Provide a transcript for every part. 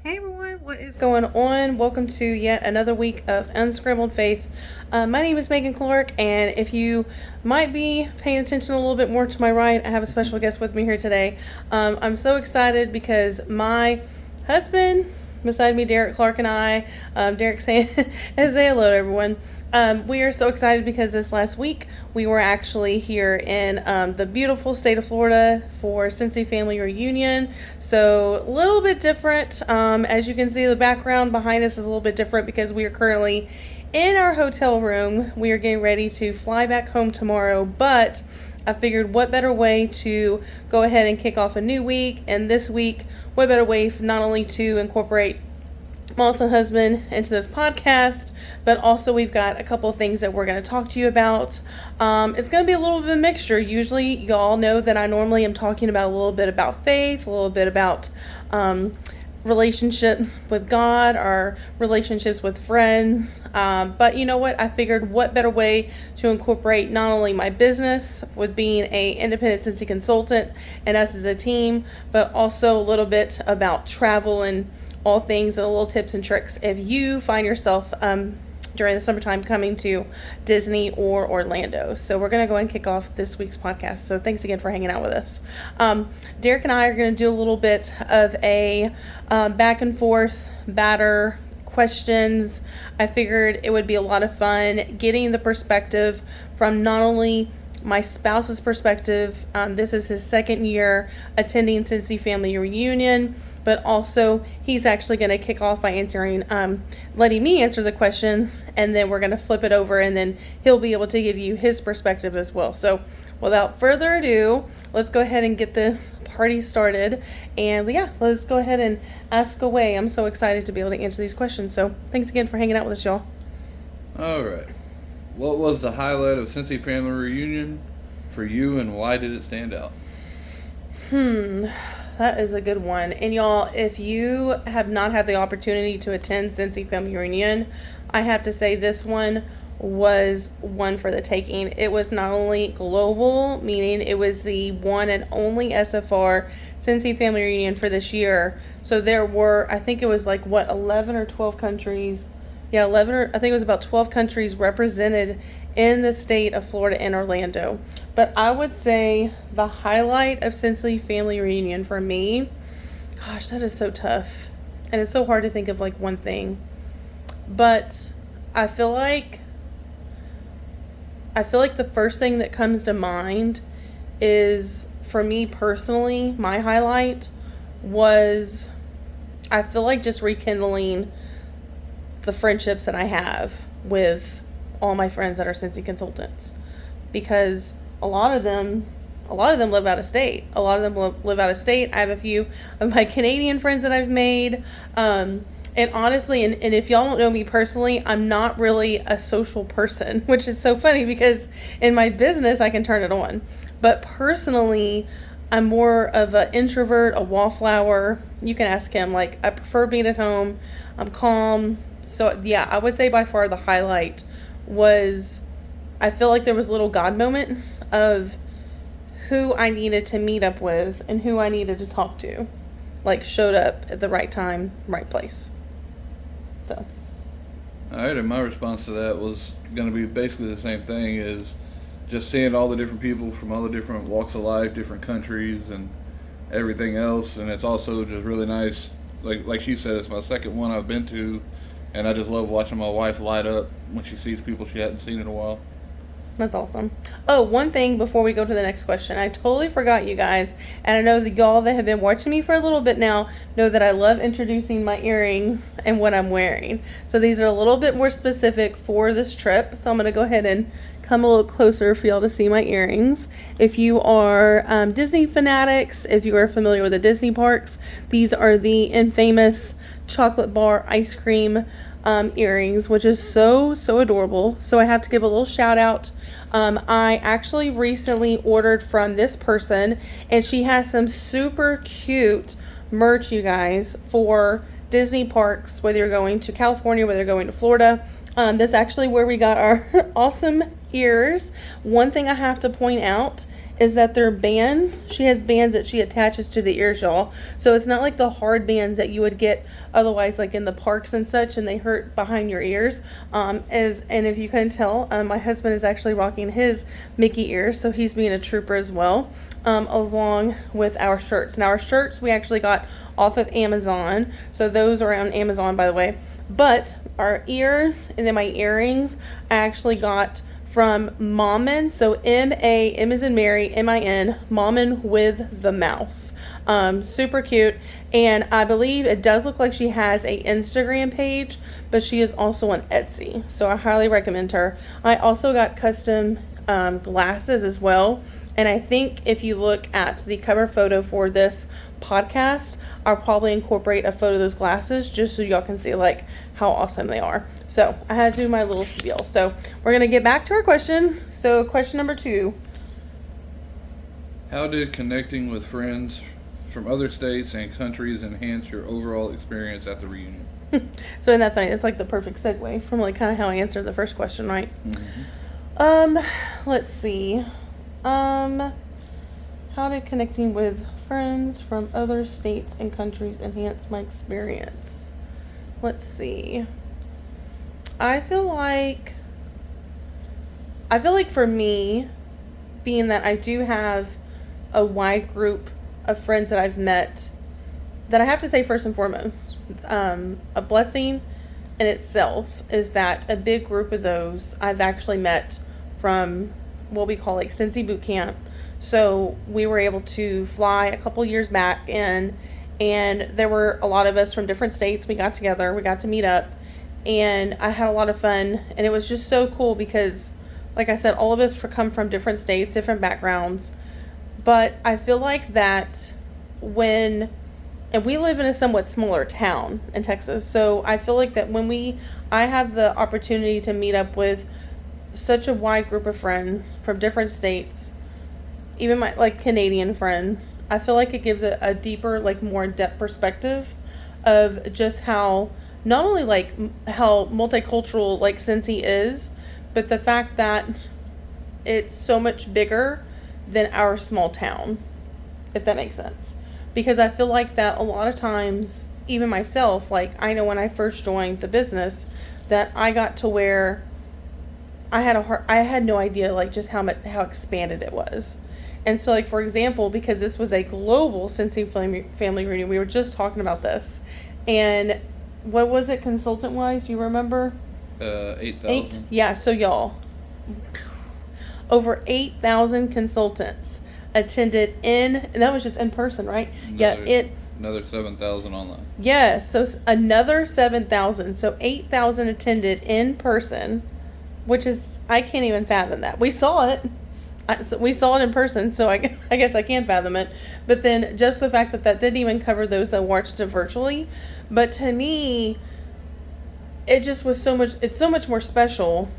Hey everyone, what is going on? Welcome to yet another week of Unscrambled Faith. My name is Megan Clark, and if you might be paying attention a little bit more to my right, I have a special guest with me here today. I'm so excited because my husband beside me, Derek Clark, and I, Derek say hello to everyone. We are so excited because this last week we were actually here in the beautiful state of Florida for Scentsy family reunion. So a little bit different. As you can see, the background behind us is a little bit different because we are currently in our hotel room. We are getting ready to fly back home tomorrow, but I figured what better way to go ahead and kick off a new week, and this week, what better way not only to incorporate my awesome husband into this podcast, but also we've got a couple of things that we're going to talk to you about. It's going to be a little bit of a mixture. Usually y'all know that I normally am talking about a little bit about faith, a little bit about relationships with God, our relationships with friends. But you know what? I figured what better way to incorporate not only my business with being a independent Scentsy consultant and us as a team, but also a little bit about travel and all things and little tips and tricks if you find yourself during the summertime coming to Disney or Orlando. So we're going to go and kick off this week's podcast. So thanks again for hanging out with us. Derek and I are going to do a little bit of a back and forth batter questions. I figured it would be a lot of fun getting the perspective from not only my spouse's perspective. This is his second year attending Scentsy family reunion, but also he's actually going to kick off by answering, letting me answer the questions, and then we're going to flip it over, and then he'll be able to give you his perspective as well. So without further ado, let's go ahead and get this party started. And yeah, let's go ahead and ask away. I'm so excited to be able to answer these questions. So thanks again for hanging out with us, y'all. All right. What was the highlight of Scentsy family reunion for you, and why did it stand out? That is a good one. And y'all, if you have not had the opportunity to attend Scentsy family reunion, I have to say this one was one for the taking. It was not only global, meaning it was the one and only SFR Scentsy family reunion for this year. So there were, I think it was 11 or 12 countries. Yeah, 11 or I think it was about 12 countries represented in the state of Florida and Orlando. But I would say the highlight of Scentsy family reunion for me, gosh, that is so tough. And it's so hard to think of one thing. But I feel like the first thing that comes to mind is, for me personally, my highlight was, I feel like just rekindling the friendships that I have with all my friends that are Scentsy consultants, because a lot of them live out of state. Live out of state. I have a few of my Canadian friends that I've made. And honestly, and if y'all don't know me personally, I'm not really a social person, which is so funny because in my business, I can turn it on. But personally, I'm more of an introvert, a wallflower. You can ask him. I prefer being at home. I'm calm. So yeah, I would say by far the highlight was, I feel like there was little God moments of who I needed to meet up with and who I needed to talk to, showed up at the right time, right place. So. All right, and my response to that was going to be basically the same thing, is just seeing all the different people from all the different walks of life, different countries, and everything else. And it's also just really nice. Like she said, it's my second one I've been to. And I just love watching my wife light up when she sees people she hadn't seen in a while. That's awesome. Oh, one thing before we go to the next question. I totally forgot, you guys. And I know that y'all that have been watching me for a little bit now know that I love introducing my earrings and what I'm wearing. So these are a little bit more specific for this trip. So I'm going to go ahead and come a little closer for y'all to see my earrings. If you are Disney fanatics, if you are familiar with the Disney parks, these are the infamous chocolate bar ice cream earrings, which is so adorable. So I have to give a little shout out. I actually recently ordered from this person, and she has some super cute merch, you guys, for Disney parks, whether you're going to California, whether you're going to Florida. That's actually where we got our awesome ears. One thing I have to point out is that they're bands. She has bands that she attaches to the ears, y'all. So it's not like the hard bands that you would get otherwise, like in the parks and such, and they hurt behind your ears. And if you couldn't tell, my husband is actually rocking his Mickey ears, so he's being a trooper as well, along with our shirts. Now, our shirts we actually got off of Amazon, so those are on Amazon, by the way. But our ears and then my earrings I actually got from Mommin, so M as in Mary, M-I-N, Mommin with the mouse. Super cute, and I believe it does look like she has a Instagram page, but she is also on Etsy, so I highly recommend her. I also got custom glasses as well, and I think if you look at the cover photo for this podcast, I'll probably incorporate a photo of those glasses just so y'all can see like how awesome they are. So I had to do my little spiel. So we're going to get back to our questions. So question number 2. How did connecting with friends from other states and countries enhance your overall experience at the reunion? So isn't that funny? It's like the perfect segue from like kind of how I answered the first question, right? Let's see. How did connecting with friends from other states and countries enhance my experience? Let's see. I feel like for me, being that I do have a wide group of friends that I've met, that I have to say first and foremost, a blessing in itself is that a big group of those I've actually met from what we call like Scentsy boot camp. So we were able to fly a couple years back and there were a lot of us from different states. We got together, we got to meet up, and I had a lot of fun, and it was just so cool because, like I said, all of us come from different states, different backgrounds, but I feel like that and we live in a somewhat smaller town in Texas, so I feel like that when I have the opportunity to meet up with such a wide group of friends from different states, even my like Canadian friends, I feel like it gives a deeper, like more in-depth perspective of just how not only like how multicultural like Scentsy is, but the fact that it's so much bigger than our small town, if that makes sense. Because I feel like that a lot of times, even myself, like I know when I first joined the business that I got to where I had no idea like just how expanded it was. And so like for example, because this was a global Scentsy family reunion, we were just talking about this. And what was it consultant wise? Do you remember? 8,000. Yeah, so y'all, over 8,000 consultants attended and that was just in person, right? Another 7,000 online. Yes, so another 7,000. So 8,000 attended in person, which is, I can't even fathom that. We saw it. We saw it in person, so I guess I can't fathom it. But then just the fact that didn't even cover those that watched it virtually. But to me, it just was it's so much more special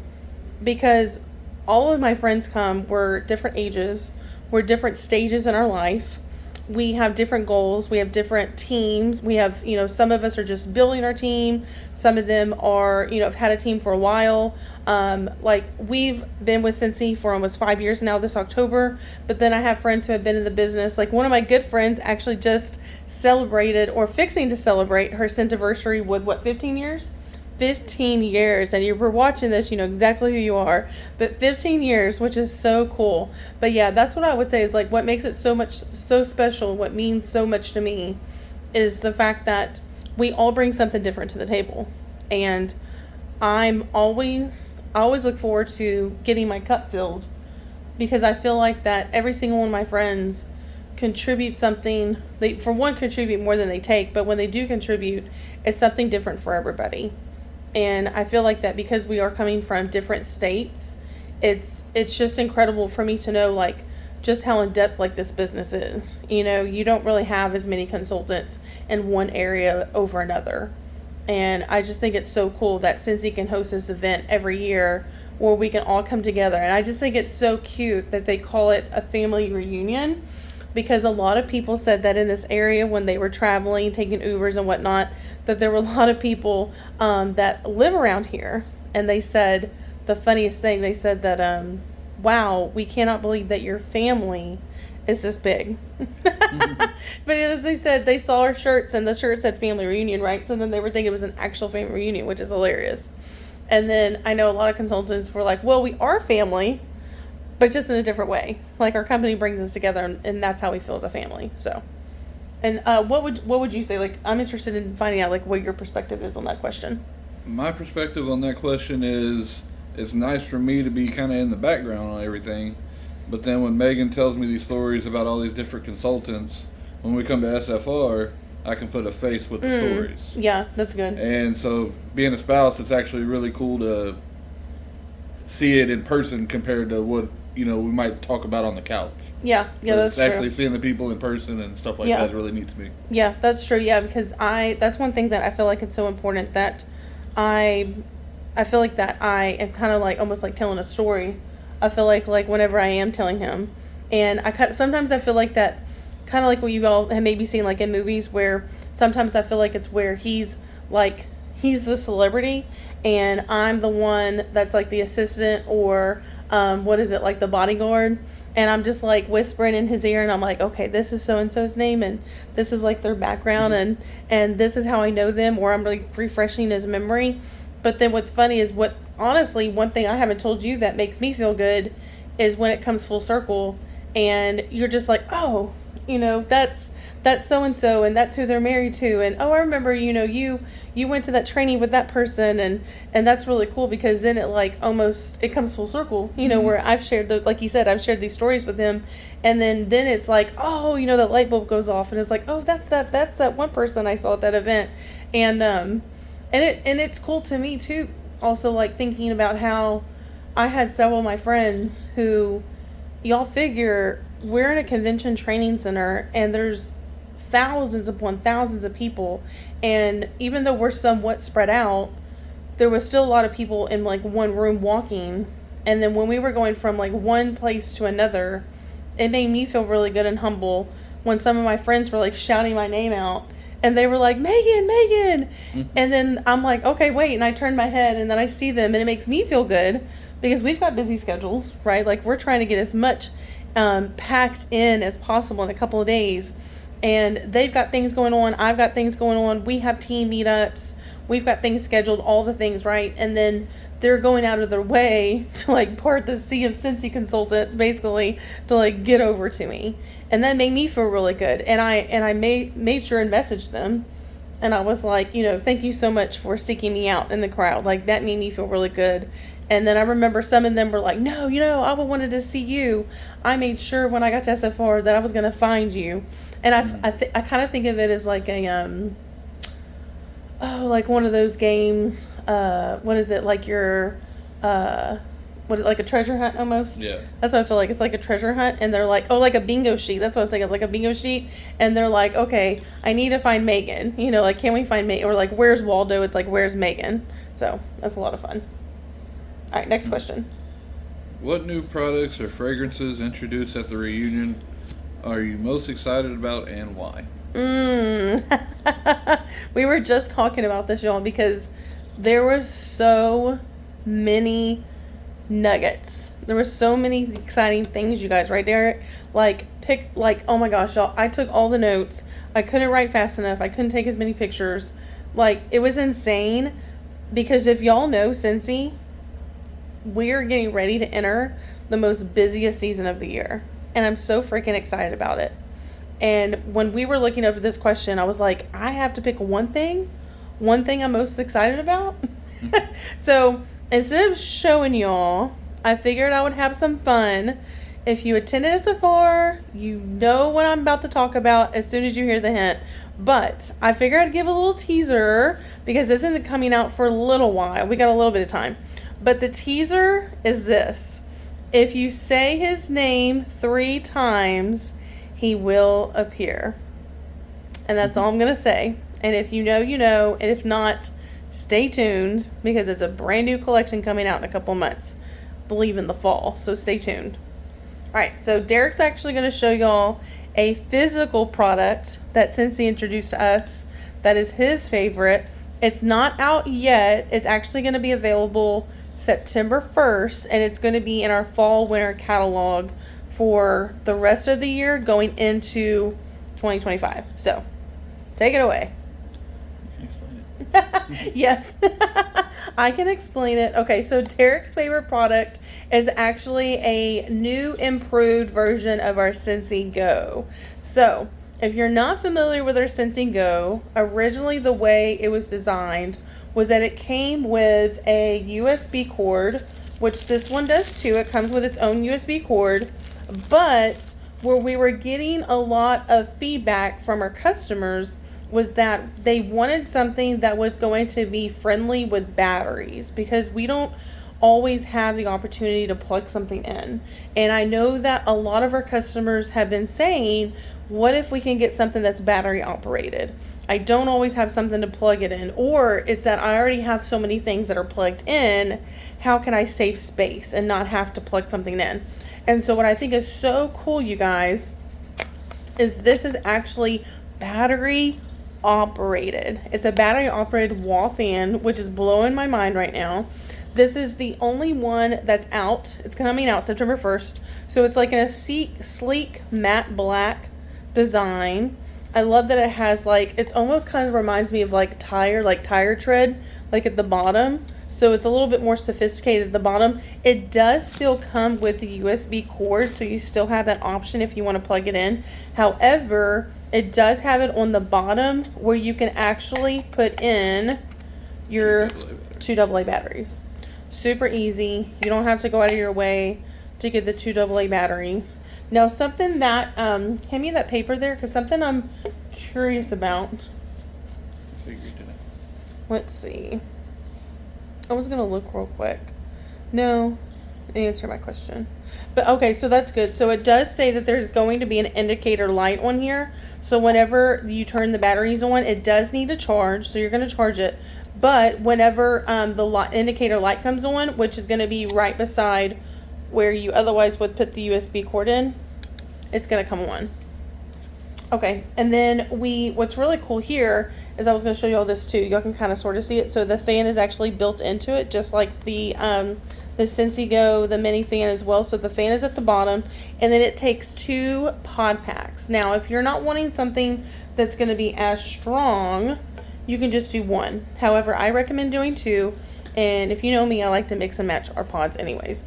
because all of my friends were different ages, we're different stages in our life. We have different goals. We have different teams. We have, some of us are just building our team. Some of them are, have had a team for a while. Like we've been with Scentsy for almost 5 years now this October. But then I have friends who have been in the business. Like one of my good friends actually just celebrated or fixing to celebrate her Scentiversary with 15 years? 15 years, and you were watching this, you know exactly who you are, but 15 years, which is so cool. But yeah, that's what I would say is like what makes it so special, what means so much to me is the fact that we all bring something different to the table. And I always look forward to getting my cup filled because I feel like that every single one of my friends contribute something. They, for one, contribute more than they take, but when they do contribute, it's something different for everybody. And I feel like that because we are coming from different states, it's just incredible for me to know like just how in depth like this business is. You don't really have as many consultants in one area over another. And I just think it's so cool that Scentsy can host this event every year where we can all come together. And I just think it's so cute that they call it a family reunion, because a lot of people said that in this area when they were traveling, taking Ubers and whatnot, that there were a lot of people that live around here. And they said the funniest thing, they said that wow, we cannot believe that your family is this big. But as they said, they saw our shirts and the shirt said family reunion, right? So then they were thinking it was an actual family reunion, which is hilarious. And then I know a lot of consultants were like, well, we are family, but just in a different way. Like, our company brings us together, and that's how we feel as a family. So, and what would you say? Like, I'm interested in finding out, like, what your perspective is on that question. My perspective on that question is, it's nice for me to be kind of in the background on everything, but then when Megan tells me these stories about all these different consultants, when we come to SFR, I can put a face with the stories. Yeah, that's good. And so, being a spouse, it's actually really cool to see it in person compared to what, we might talk about on the couch. Yeah, that's true. It's actually seeing the people in person and stuff like that really neat to me. Yeah, that's true. Yeah, because that's one thing that I feel like it's so important that I feel like that I am kind of like almost like telling a story. I feel like whenever I am telling him, and sometimes I feel like that, kind of like what you all have maybe seen like in movies, where sometimes I feel like it's where he's the celebrity and I'm the one that's like the assistant or like the bodyguard, and I'm just like whispering in his ear and I'm like, okay, this is so and so's name and this is like their background and this is how I know them, or I'm like refreshing his memory. But then what's funny is honestly, one thing I haven't told you that makes me feel good is when it comes full circle and you're just like, oh, that's so-and-so and that's who they're married to. And, oh, I remember, you went to that training with that person. And that's really cool because then it comes full circle, where I've shared those, like he said, I've shared these stories with him. And then it's like, oh, that light bulb goes off and it's like, oh, that's that one person I saw at that event. And it's cool to me too. Also, like thinking about how I had several of my friends who, y'all figure, we're in a convention training center and there's thousands upon thousands of people, and even though we're somewhat spread out, there was still a lot of people in like one room walking. And then when we were going from like one place to another, it made me feel really good and humble when some of my friends were like shouting my name out and they were like, Megan. And then I'm like, okay, wait, and I turn my head and then I see them and it makes me feel good because we've got busy schedules, right? Like, we're trying to get as much packed in as possible in a couple of days, and they've got things going on, I've got things going on, we have team meetups, we've got things scheduled, all the things, right? And then they're going out of their way to like part the sea of Scentsy consultants basically to like get over to me, and that made me feel really good. And I made sure and messaged them, and I was like, thank you so much for seeking me out in the crowd. Like, that made me feel really good. And then I remember some of them were like, no, I wanted to see you. I made sure when I got to SFR that I was going to find you. And I kind of think of it as like a, like one of those games. What is it? Like your, like a treasure hunt almost? Yeah. That's what I feel like. It's like a treasure hunt. And they're like, oh, like a bingo sheet. That's what I was thinking, like a bingo sheet. And they're like, okay, I need to find Megan. Like, can we find Megan? Or like, where's Waldo? It's like, where's Megan? So that's a lot of fun. All right, next question. What new products or fragrances introduced at the reunion are you most excited about and why? We were just talking about this, y'all, because there was so many nuggets. There were so many exciting things, you guys, right, Derek? Oh my gosh, y'all, I took all the notes. I couldn't write fast enough. I couldn't take as many pictures. Like, it was insane because if y'all know Scentsy, we're getting ready to enter the most busiest season of the year. And I'm so freaking excited about it. And when we were looking over this question, I was like, I have to pick one thing I'm most excited about. So instead of showing y'all, I figured I would have some fun. If you attended SFR, you know what I'm about to talk about as soon as you hear the hint. But I figured I'd give a little teaser because this isn't coming out for a little while. We got a little bit of time. But the teaser is this. If you say his name 3 times, he will appear. And that's all I'm going to say. And if you know, you know. And if not, stay tuned because it's a brand new collection coming out in a couple months. I believe in the fall. So stay tuned. All right. So Derek's actually going to show y'all a physical product that Scentsy introduced to us that is his favorite. It's not out yet. It's actually going to be available September 1st, and it's going to be in our fall winter catalog for the rest of the year going into 2025. So, take it away. You can explain it. Yes, I can explain it. Okay, so Derek's favorite product is actually a new improved version of our Scentsy Go. So, if you're not familiar with our Scentsy Go, originally the way it was designed was that it came with a USB cord, which this one does too. It comes with its own USB cord, but where we were getting a lot of feedback from our customers was that they wanted something that was going to be friendly with batteries, because we don't always have the opportunity to plug something in. And I know that a lot of our customers have been saying, what if we can get something that's battery operated? I don't always have something to plug it in, or it's that I already have so many things that are plugged in. How can I save space and not have to plug something in? And so what I think is so cool, you guys, is this is actually battery operated. It's a battery operated wall fan, which is blowing my mind right now. This is the only one that's out. It's coming out September 1st. So it's like in a sleek matte black design. I love that it has like, it's almost kind of reminds me of like tire tread, like at the bottom. So it's a little bit more sophisticated at the bottom. It does still come with the USB cord, so you still have that option if you want to plug it in. However, it does have it on the bottom where you can actually put in your 2 AA batteries. Super easy. You don't have to go out of your way to get the 2 AA batteries. Now, something that, hand me that paper there, because something I'm curious about. Let's see. I was going to look real quick. No, answer my question. But okay, so that's good. So it does say that there's going to be an indicator light on here. So whenever you turn the batteries on, it does need to charge. So you're going to charge it. But whenever the indicator light comes on, which is going to be right beside where you otherwise would put the USB cord in, it's going to come on. Okay, and then what's really cool here is I was going to show you all this too. Y'all can kind of sort of see it. So the fan is actually built into it, just like the Scentsy Go, the mini fan as well. So the fan is at the bottom, and then it takes 2 pod packs. Now, if you're not wanting something that's going to be as strong, you can just do 1. However, I recommend doing 2, and if you know me, I like to mix and match our pods anyways.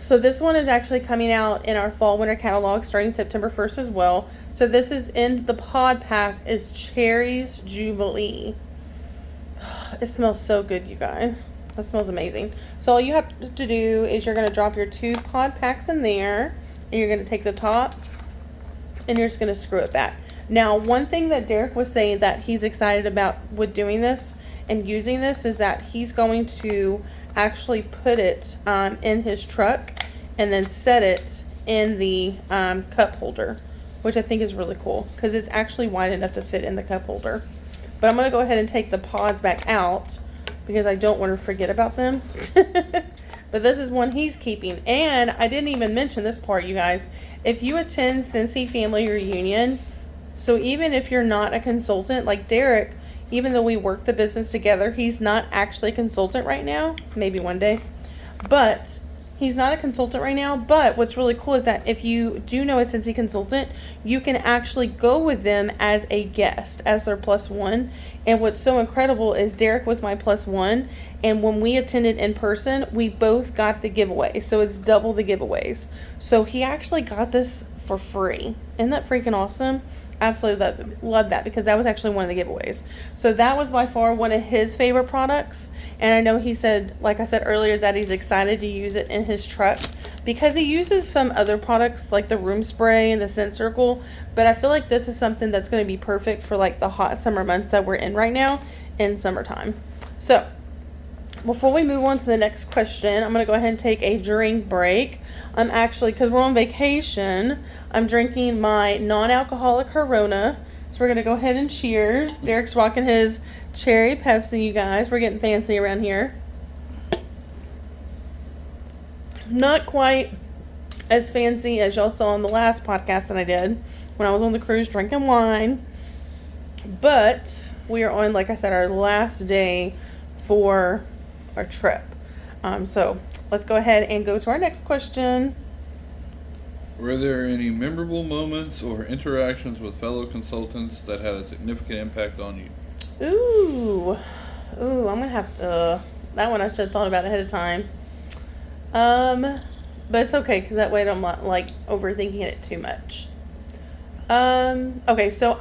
So this one is actually coming out in our fall winter catalog starting September 1st as well. So this is in the pod pack is Cherries Jubilee. It smells so good, you guys. It smells amazing. So all you have to do is you're going to drop your 2 pod packs in there, and you're going to take the top and you're just going to screw it back. Now, one thing that Derek was saying that he's excited about with doing this and using this is that he's going to actually put it in his truck and then set it in the cup holder, which I think is really cool because it's actually wide enough to fit in the cup holder. But I'm going to go ahead and take the pods back out because I don't want to forget about them. But this is one he's keeping. And I didn't even mention this part, you guys. If you attend Scentsy Family Reunion, so even if you're not a consultant, like Derek, even though we work the business together, he's not actually a consultant right now. Maybe one day. But he's not a consultant right now. But what's really cool is that if you do know a Scentsy consultant, you can actually go with them as a guest, as their +1. And what's so incredible is Derek was my +1. And when we attended in person, we both got the giveaway. So it's double the giveaways. So he actually got this for free. Isn't that freaking awesome? Absolutely love that because that was actually one of the giveaways. So that was by far one of his favorite products. And I know he said, like I said earlier, is that he's excited to use it in his truck because he uses some other products like the room spray and the scent circle. But I feel like this is something that's going to be perfect for like the hot summer months that we're in right now in summertime. So before we move on to the next question, I'm going to go ahead and take a drink break. I'm actually, because we're on vacation, I'm drinking my non-alcoholic Corona. So we're going to go ahead and cheers. Derek's rocking his cherry Pepsi, you guys. We're getting fancy around here. Not quite as fancy as y'all saw on the last podcast that I did when I was on the cruise drinking wine. But we are on, like I said, our last day for a trip. So let's go ahead and go to our next question. Were there any memorable moments or interactions with fellow consultants that had a significant impact on you? Ooh, I'm gonna have to. That one I should have thought about ahead of time. But it's okay because that way I'm not like overthinking it too much. Okay, so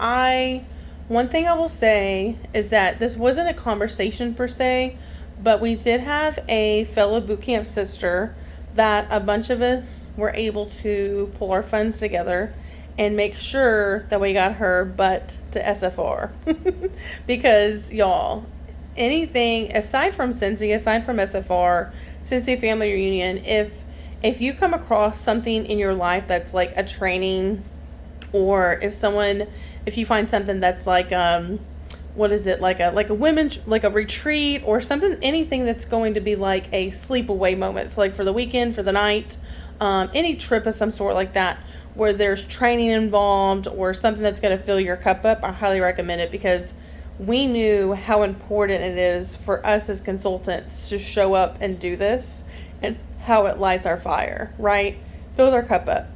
one thing I will say is that this wasn't a conversation per se, but we did have a fellow boot camp sister that a bunch of us were able to pull our funds together and make sure that we got her butt to SFR. Because y'all, anything aside from Scentsy, aside from SFR, Scentsy Family Reunion, if you come across something in your life that's like a training, or if you find something that's like what is it, like a women's, like a retreat or something, anything that's going to be like a sleepaway moment, so like for the weekend, for the night, any trip of some sort like that where there's training involved or something that's going to fill your cup up, I highly recommend it, because we knew how important it is for us as consultants to show up and do this, and how it lights our fire, right? Fills our cup up.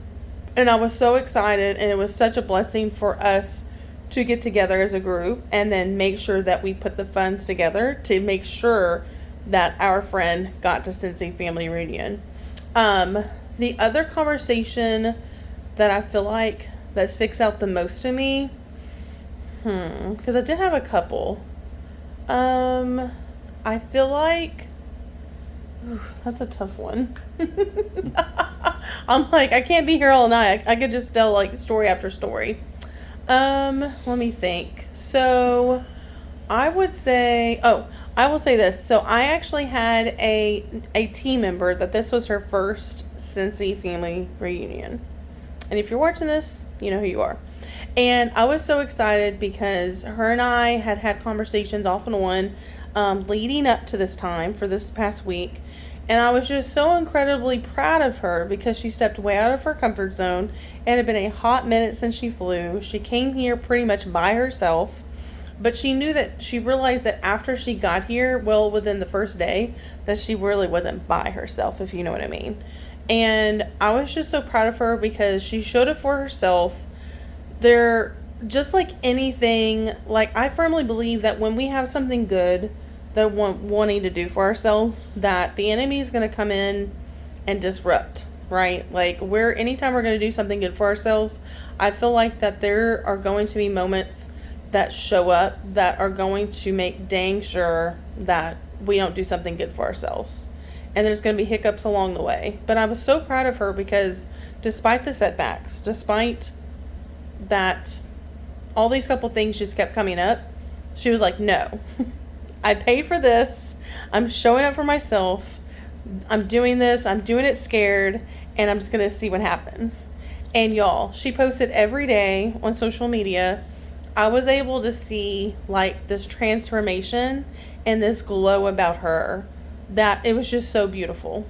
And I was so excited, and it was such a blessing for us to get together as a group and then make sure that we put the funds together to make sure that our friend got to Scentsy Family Reunion. The other conversation that I feel like that sticks out the most to me, because I did have a couple. I feel like, that's a tough one. I'm like, I can't be here all night. I could just tell like story after story. Let me think. So I will say this. So I actually had a team member that this was her first Scentsy Family Reunion. And if you're watching this, you know who you are. And I was so excited because her and I had had conversations off and on leading up to this time for this past week. And I was just so incredibly proud of her because she stepped way out of her comfort zone. It had been a hot minute since she flew. She came here pretty much by herself. But she realized that after she got here, well, within the first day, that she really wasn't by herself, if you know what I mean. And I was just so proud of her because she showed it for herself. They're just like anything, like I firmly believe that when we have something good that we're wanting to do for ourselves, that the enemy is going to come in and disrupt, right? Like anytime we're going to do something good for ourselves, I feel like that there are going to be moments that show up that are going to make dang sure that we don't do something good for ourselves. And there's going to be hiccups along the way. But I was so proud of her because despite the setbacks, despite that all these couple things just kept coming up, she was like, no, I paid for this. I'm showing up for myself. I'm doing this. I'm doing it scared. And I'm just going to see what happens. And y'all, she posted every day on social media. I was able to see like this transformation and this glow about her that it was just so beautiful.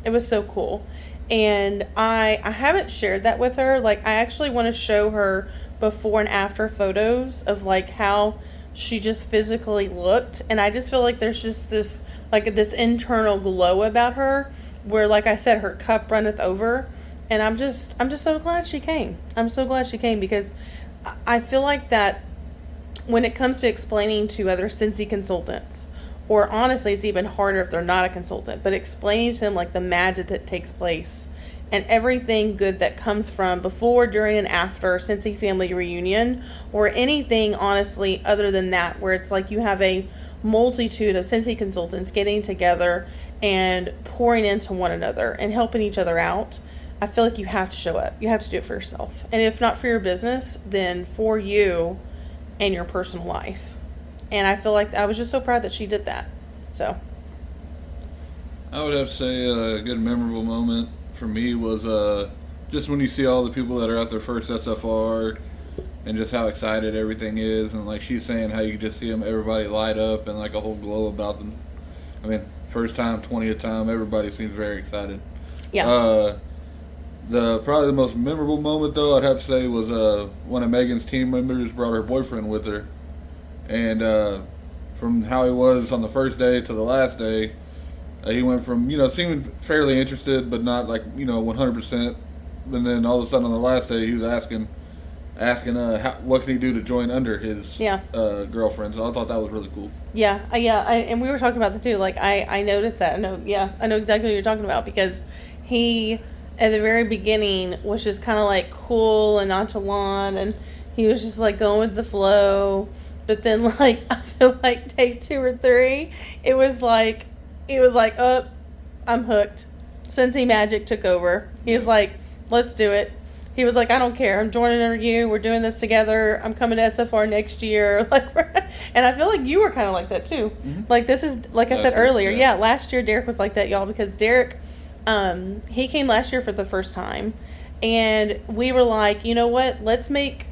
It was so cool. And I haven't shared that with her. Like I actually want to show her before and after photos of like how she just physically looked. And I just feel like there's just this internal glow about her where, like I said, her cup runneth over. And I'm just so glad she came. I'm so glad she came because I feel like that when it comes to explaining to other Scentsy consultants, or honestly, it's even harder if they're not a consultant, but explaining to them like the magic that takes place and everything good that comes from before, during, and after Scentsy Family Reunion, or anything honestly other than that, where it's like you have a multitude of Scentsy consultants getting together and pouring into one another and helping each other out. I feel like you have to show up. You have to do it for yourself. And if not for your business, then for you and your personal life. And I feel like I was just so proud that she did that. So I would have to say a good memorable moment for me was just when you see all the people that are at their first SFR and just how excited everything is. And like she's saying, how you just see them, everybody light up and like a whole glow about them. I mean, first time, 20th time, everybody seems very excited. yeah. Probably the most memorable moment, though, I'd have to say was one of Megan's team members brought her boyfriend with her. And from how he was on the first day to the last day, He went from, seeming fairly interested, but not like, 100%. And then all of a sudden on the last day, he was asking what can he do to join under his girlfriend. So I thought that was really cool. Yeah, and we were talking about that too. Like, I noticed that. I know exactly what you're talking about, because he, at the very beginning, was just kind of like cool and nonchalant, and he was just like going with the flow. But then, like, I feel like take 2 or 3, it was like, oh, I'm hooked. Scentsy magic took over. He was like, let's do it. He was like, I don't care. I'm joining under you. We're doing this together. I'm coming to SFR next year. Like, and I feel like you were kind of like that too. Mm-hmm. Like, this is, like I said earlier, last year Derek was like that, y'all, because Derek, he came last year for the first time, and we were like, you know what? Let's make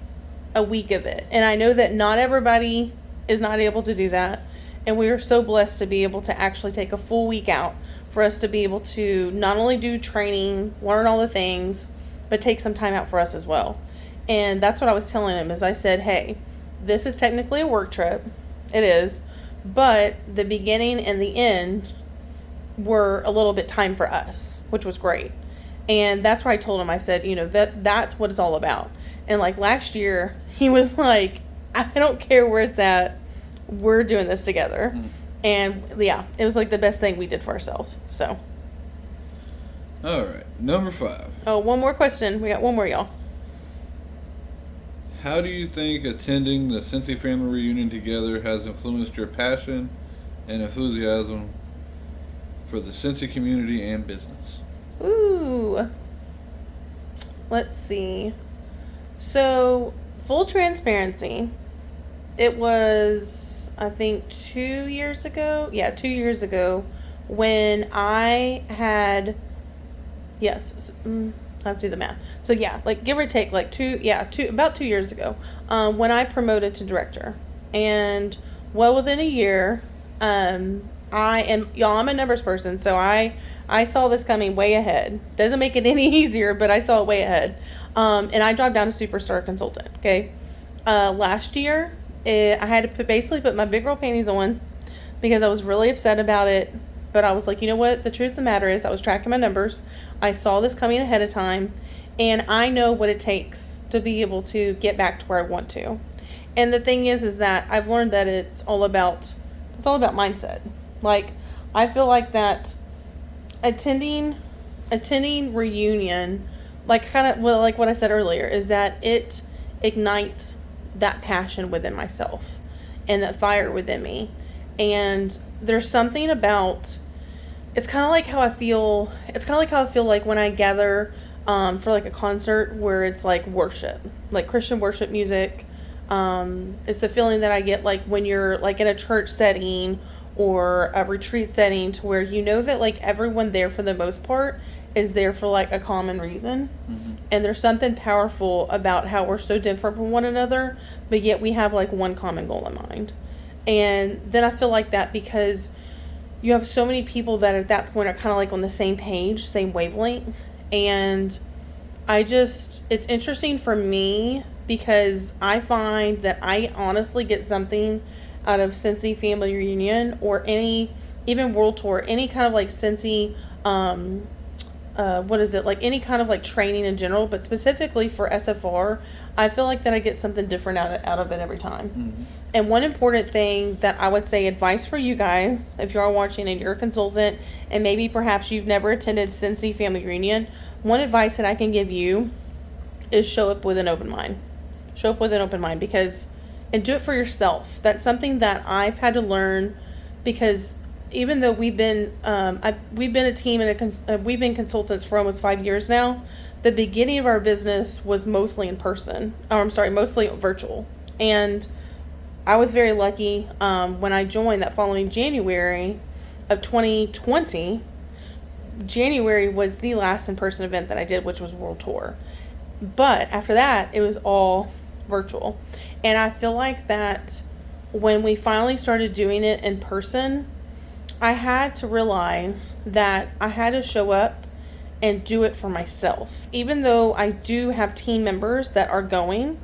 a week of it. And I know that not everybody is not able to do that. And we are so blessed to be able to actually take a full week out for us to be able to not only do training, learn all the things, but take some time out for us as well. And that's what I was telling him, is I said, hey, this is technically a work trip. It is. But the beginning and the end were a little bit time for us, which was great. And that's where I told him, I said, that's what it's all about. And like last year, he was like, I don't care where it's at. We're doing this together. Mm. And yeah, it was like the best thing we did for ourselves. So. All right. Number 5. Oh, one more question. We got one more, y'all. How do you think attending the Scentsy family reunion together has influenced your passion and enthusiasm for the Scentsy community and business? Ooh. Let's see. So, full transparency, it was, I think, 2 years ago. Yeah, 2 years ago when I had, I have to do the math. So, yeah, like give or take, like about 2 years ago, when I promoted to director. And well within a year, I'm a numbers person, so I saw this coming way ahead. Doesn't make it any easier, but I saw it way ahead. And I dropped down to superstar consultant. Okay, last year I had to basically put my big girl panties on because I was really upset about it. But I was like, you know what? The truth of the matter is, I was tracking my numbers. I saw this coming ahead of time, and I know what it takes to be able to get back to where I want to. And the thing is that I've learned that it's all about mindset. Like, I feel like that attending reunion, like like what I said earlier, is that it ignites that passion within myself and that fire within me. And there's something about, it's kind of like how I feel like when I gather for like a concert where it's like worship, like Christian worship music. It's the feeling that I get like when you're like in a church setting or a retreat setting, to where you know that like everyone there for the most part is there for like a common reason. Mm-hmm. And there's something powerful about how we're so different from one another, but yet we have like one common goal in mind. And then I feel like that because you have so many people that at that point are kind of like on the same page, same wavelength. And it's interesting for me because I find that I honestly get something out of Scentsy family reunion or even world tour, any kind of like Scentsy, like any kind of like training in general, but specifically for SFR, I feel like that I get something different out of it every time. Mm-hmm. And one important thing that I would say, advice for you guys, if you are watching and you're a consultant and maybe perhaps you've never attended Scentsy family reunion, one advice that I can give you is show up with an open mind. Show up with an open mind and do it for yourself. That's something that I've had to learn, because even though we've been a team and we've been consultants for almost 5 years now, the beginning of our business was mostly in person. Mostly virtual. And I was very lucky when I joined that following January of 2020. January was the last in-person event that I did, which was World Tour. But after that, it was all virtual. And I feel like that when we finally started doing it in person, I had to realize that I had to show up and do it for myself. Even though I do have team members that are going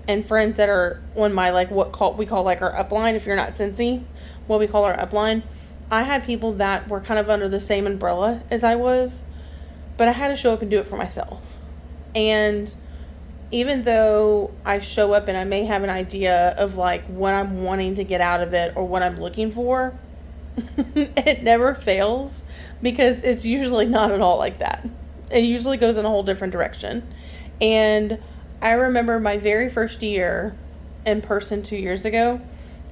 and friends that are on my like we call like our upline. If you're not Scentsy, what we call our upline, I had people that were kind of under the same umbrella as I was, but I had to show up and do it for myself. And even though I show up and I may have an idea of like what I'm wanting to get out of it or what I'm looking for, it never fails, because it's usually not at all like that. It usually goes in a whole different direction. And I remember my very first year in person 2 years ago,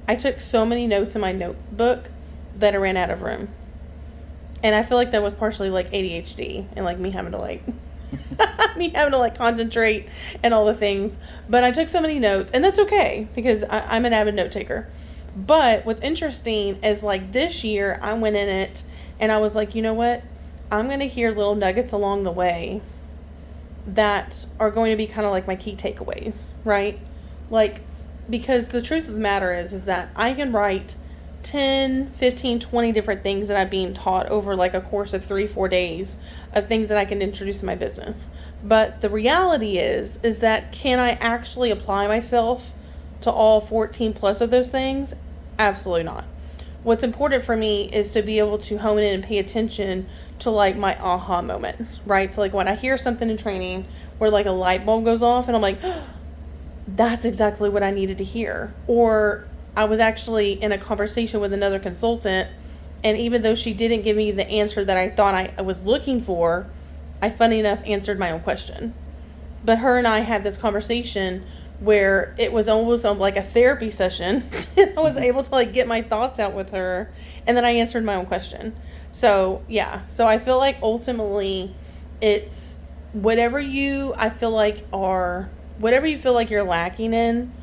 I took so many notes in my notebook that I ran out of room. And I feel like that was partially like ADHD and like me having to like concentrate and all the things. But I took so many notes, and that's okay because I'm an avid note taker. But what's interesting is like this year I went in it and I was like, you know what? I'm going to hear little nuggets along the way that are going to be kind of like my key takeaways, right? Like, because the truth of the matter is that I can write 10, 15, 20 different things that I'm being taught over like a course of 3-4 days of things that I can introduce in my business. But the reality is that can I actually apply myself to all 14 plus of those things? Absolutely not. What's important for me is to be able to hone in and pay attention to like my aha moments, right? So like when I hear something in training where like a light bulb goes off and I'm like, oh, that's exactly what I needed to hear. Or I was actually in a conversation with another consultant, and even though she didn't give me the answer that I thought I was looking for, I, funny enough, answered my own question. But her and I had this conversation where it was almost like a therapy session. I was able to like get my thoughts out with her, and then I answered my own question. So yeah, so I feel like ultimately it's whatever you feel like you're lacking in,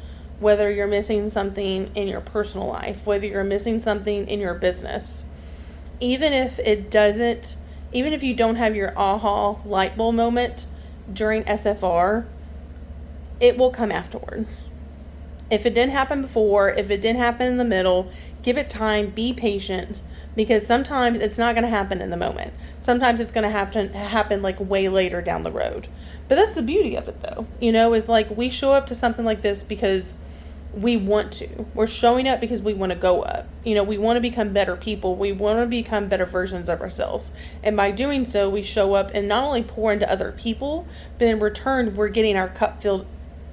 whether you're missing something in your personal life, whether you're missing something in your business, even if you don't have your aha light bulb moment during SFR, it will come afterwards. If it didn't happen before, if it didn't happen in the middle, give it time, be patient, because sometimes it's not going to happen in the moment. Sometimes it's going to have to happen like way later down the road. But that's the beauty of it though, is like we show up to something like this because we want to. We're showing up because we want to go up. We want to become better people. We want to become better versions of ourselves. And by doing so, we show up and not only pour into other people, but in return, we're getting our cup filled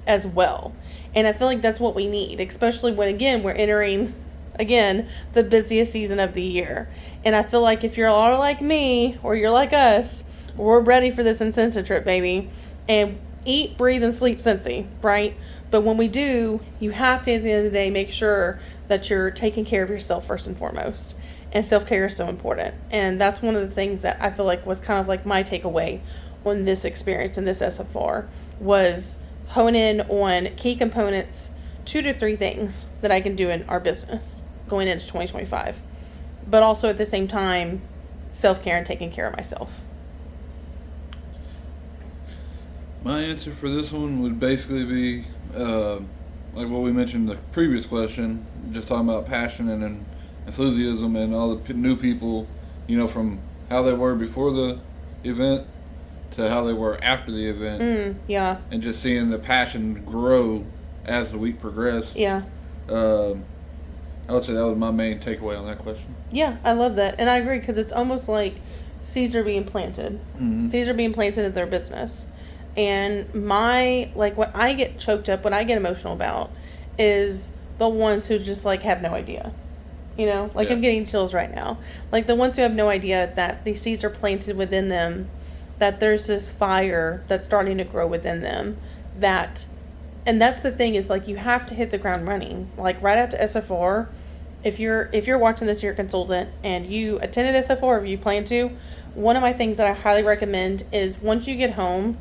as well. And I feel like that's what we need, especially when, again, we're entering, the busiest season of the year. And I feel like if you're all like me or you're like us, we're ready for this incentive trip, baby. And eat, breathe, and sleep Scentsy, right? But when we do, you have to, at the end of the day, make sure that you're taking care of yourself first and foremost. And self-care is so important. And that's one of the things that I feel like was kind of like my takeaway on this experience in this SFR was hone in on key components, 2 to 3 things that I can do in our business going into 2025. But also at the same time, self-care and taking care of myself. My answer for this one would basically be like what we mentioned in the previous question, just talking about passion and enthusiasm and all the new people, from how they were before the event to how they were after the event. Yeah. And just seeing the passion grow as the week progressed. Yeah. I would say that was my main takeaway on that question. Yeah, I love that. And I agree, because it's almost like seeds are being planted. Mm-hmm. Seeds are being planted in their business. And what I get choked up, what I get emotional about is the ones who just have no idea. Yeah. I'm getting chills right now. Like the ones who have no idea that these seeds are planted within them, that there's this fire that's starting to grow within them, and that's the thing is you have to hit the ground running. Like right after SFR, if you're watching this, you're a consultant and you attended SFR or you plan to, one of my things that I highly recommend is once you get home,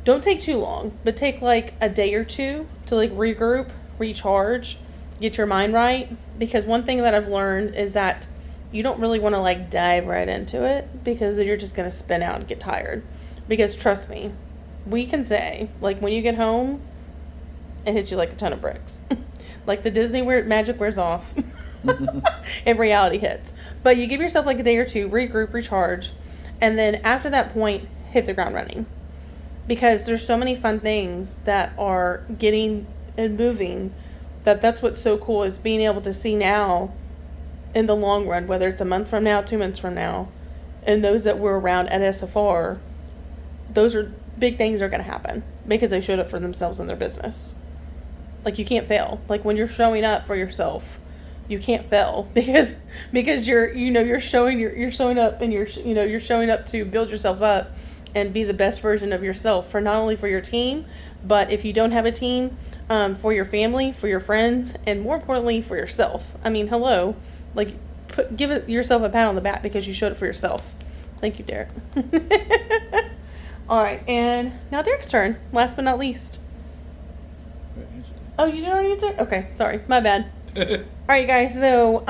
don't take too long, but take a day or two to regroup, recharge, get your mind right. Because one thing that I've learned is that you don't really want to dive right into it, because then you're just going to spin out and get tired. Because trust me, we can say when you get home, it hits you like a ton of bricks. The Disney magic wears off and reality hits. But you give yourself a day or two, regroup, recharge, and then after that point, hit the ground running. Because there's so many fun things that are getting and moving, that's what's so cool, is being able to see now in the long run, whether it's a month from now, 2 months from now, and those that were around at SFR, those are big things are going to happen because they showed up for themselves in their business. Like, you can't fail. Like, when you're showing up for yourself, you can't fail because you're showing up and you're showing up to build yourself up and be the best version of yourself for not only for your team, but if you don't have a team, for your family, for your friends, and more importantly for yourself. I mean, hello, like, give yourself a pat on the back because you showed it for yourself. Thank you, Derek. All right, and now Derek's turn. Last but not least. Oh, you didn't already answer? Okay, sorry, my bad. All right, guys. So,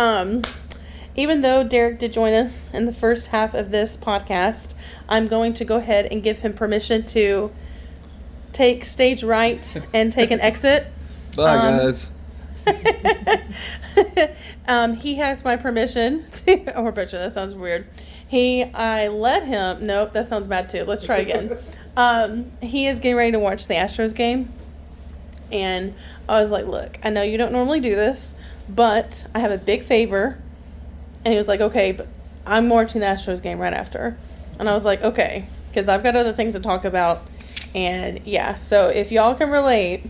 even though Derek did join us in the first half of this podcast, I'm going to go ahead and give him permission to take stage right and take an exit. Bye, guys. He has my permission to. Oh, butcher. That sounds weird. I let him. Nope, that sounds bad too. Let's try again. He is getting ready to watch the Astros game. And I was like, look, I know you don't normally do this, but I have a big favor. And he was like, okay, but I'm watching the Astros game right after. And I was like, okay, because I've got other things to talk about. And yeah, so if y'all can relate,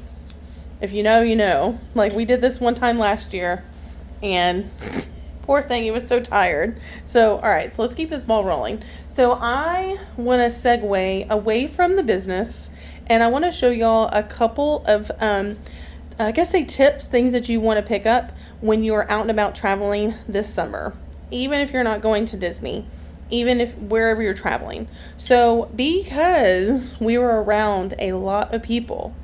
if you know, you know. Like, we did this one time last year, and poor thing, he was so tired. So, all right, so let's keep this ball rolling. So I want to segue away from the business, and I want to show y'all a couple of, tips, things that you want to pick up when you're out and about traveling this summer, even if you're not going to Disney, even if wherever you're traveling. So because we were around a lot of people,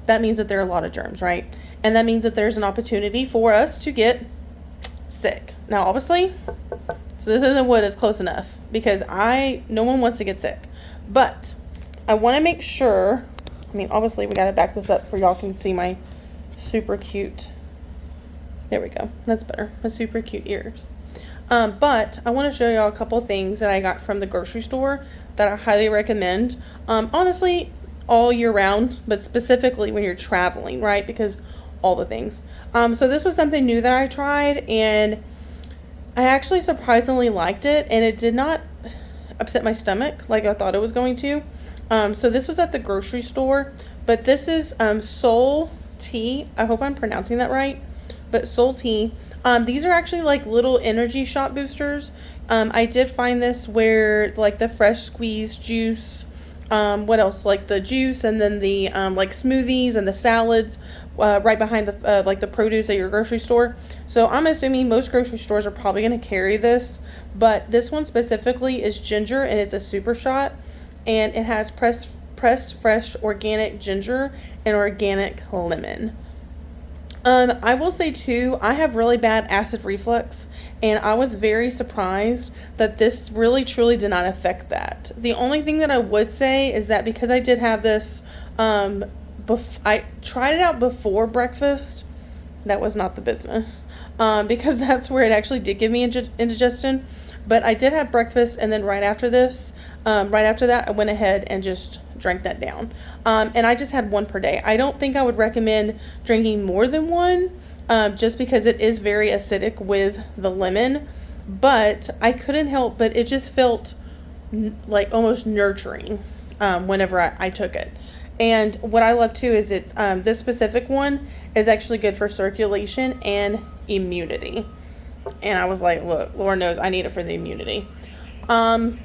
that means that there are a lot of germs, right? And that means that there's an opportunity for us to get sick. Now, obviously, so this isn't what is close enough because no one wants to get sick, but I want to make sure, obviously we got to back this up for y'all can see my super cute, there we go, that's better, my super cute ears. But I want to show y'all a couple things that I got from the grocery store that I highly recommend. Honestly, all year round, but specifically when you're traveling, right? Because all the things. So this was something new that I tried, and I actually surprisingly liked it, and it did not upset my stomach like I thought it was going to. So this was at the grocery store, but this is Soul Tea. I hope I'm pronouncing that right, but Soul Tea. These are actually like little energy shot boosters. I did find this where like the fresh squeezed juice, what else? Like the juice, and then the like smoothies and the salads right behind the like the produce at your grocery store. So I'm assuming most grocery stores are probably going to carry this, but this one specifically is ginger, and it's a super shot, and it has pressed fresh organic ginger and organic lemon. I will say too, I have really bad acid reflux, and I was very surprised that this really truly did not affect that. The only thing that I would say is that because I did have this, I tried it out before breakfast. That was not the business, because that's where it actually did give me indigestion. But I did have breakfast, and then right after that, I went ahead and just drank that down. And I just had one per day. I don't think I would recommend drinking more than one, just because it is very acidic with the lemon. But I couldn't help, but it just felt like almost nurturing whenever I took it. And what I love too is it's this specific one is actually good for circulation and immunity. And I was like, look, Lord knows I need it for the immunity. The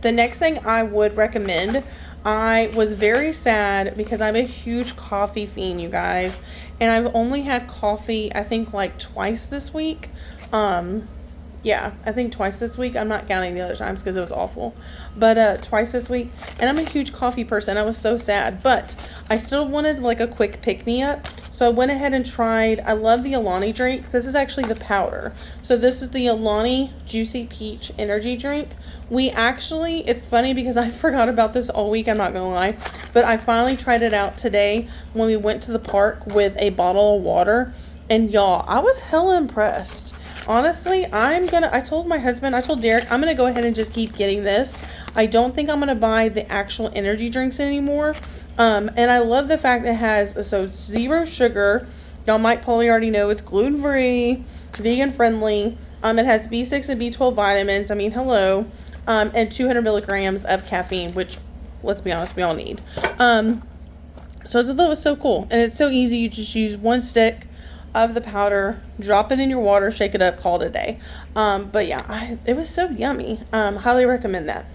next thing I would recommend, I was very sad because I'm a huge coffee fiend, you guys. And I've only had coffee, I think, like twice this week. Yeah, I think twice this week. I'm not counting the other times because it was awful. But twice this week. And I'm a huge coffee person. I was so sad. But I still wanted like a quick pick-me-up. So I went ahead and tried. I love the Alani drinks. This is actually the powder. So this is the Alani Juicy Peach Energy Drink. It's funny because I forgot about this all week. I'm not going to lie. But I finally tried it out today when we went to the park with a bottle of water. And y'all, I was hella impressed. Honestly, I told Derek, I'm going to go ahead and just keep getting this. I don't think I'm going to buy the actual energy drinks anymore. And I love the fact that it has, 0 sugar, Y'all might probably already know it's gluten-free, vegan friendly. It has B6 and B12 vitamins. I mean, hello. And 200 milligrams of caffeine, which, let's be honest, we all need. So I thought that was so cool. And it's so easy. You just use one stick of the powder, drop it in your water, shake it up, call it a day. But yeah, it was so yummy. Highly recommend that.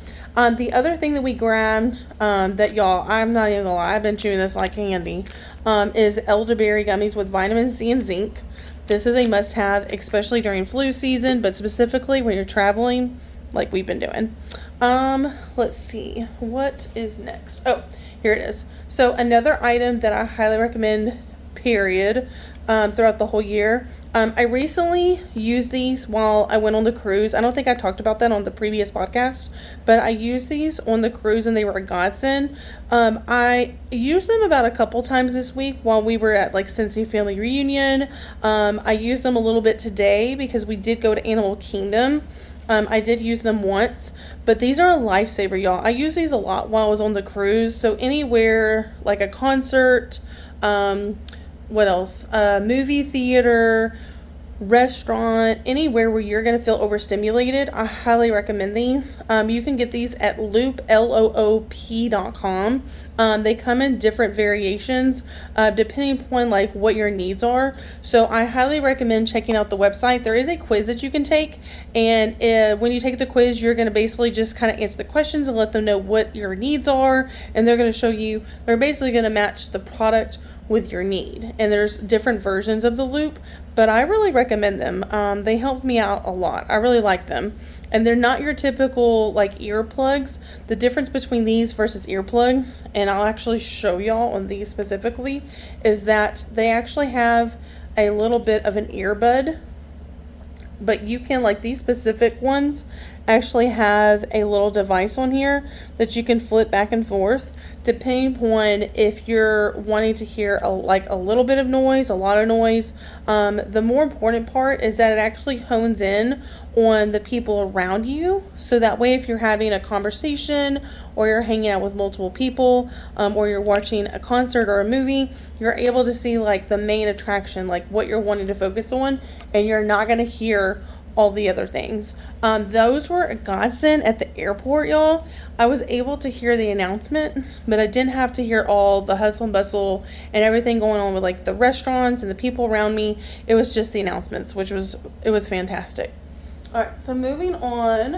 The other thing that we grabbed, that y'all, I'm not even gonna lie, I've been chewing this like candy, is elderberry gummies with vitamin C and zinc. This is a must-have, especially during flu season, but specifically when you're traveling, like we've been doing. Let's see, what is next? Oh, here it is. So another item that I highly recommend, period, throughout the whole year. I recently used these while I went on the cruise. I don't think I talked about that on the previous podcast, but I used these on the cruise and they were a godsend. I used them about a couple times this week while we were at like Scentsy family reunion. I used them a little bit today because we did go to Animal Kingdom. I did use them once, but these are a lifesaver, y'all. I use these a lot while I was on the cruise. So anywhere, like a concert, what else? Movie theater, restaurant, anywhere where you're going to feel overstimulated, I highly recommend these. You can get these at loop.com. They come in different variations, depending upon like what your needs are. So I highly recommend checking out the website. There is a quiz that you can take, and when you take the quiz, you're going to basically just kind of answer the questions and let them know what your needs are, and they're going to show you, they're basically going to match the product with your need. And there's different versions of the loop, but I really recommend them. They helped me out a lot. I really like them. And they're not your typical like earplugs. The difference between these versus earplugs, and I'll actually show y'all on these specifically, is that they actually have a little bit of an earbud, but you can, like these specific ones actually have a little device on here that you can flip back and forth depending upon if you're wanting to hear a little bit of noise, a lot of noise. The more important part is that it actually hones in on the people around you, so that way if you're having a conversation or you're hanging out with multiple people, or you're watching a concert or a movie, you're able to see like the main attraction, like what you're wanting to focus on, and you're not going to hear all the other things. Those were a godsend at the airport, y'all. I was able to hear the announcements, but I didn't have to hear all the hustle and bustle and everything going on with like the restaurants and the people around me. It was just the announcements, which was fantastic. All right, so moving on.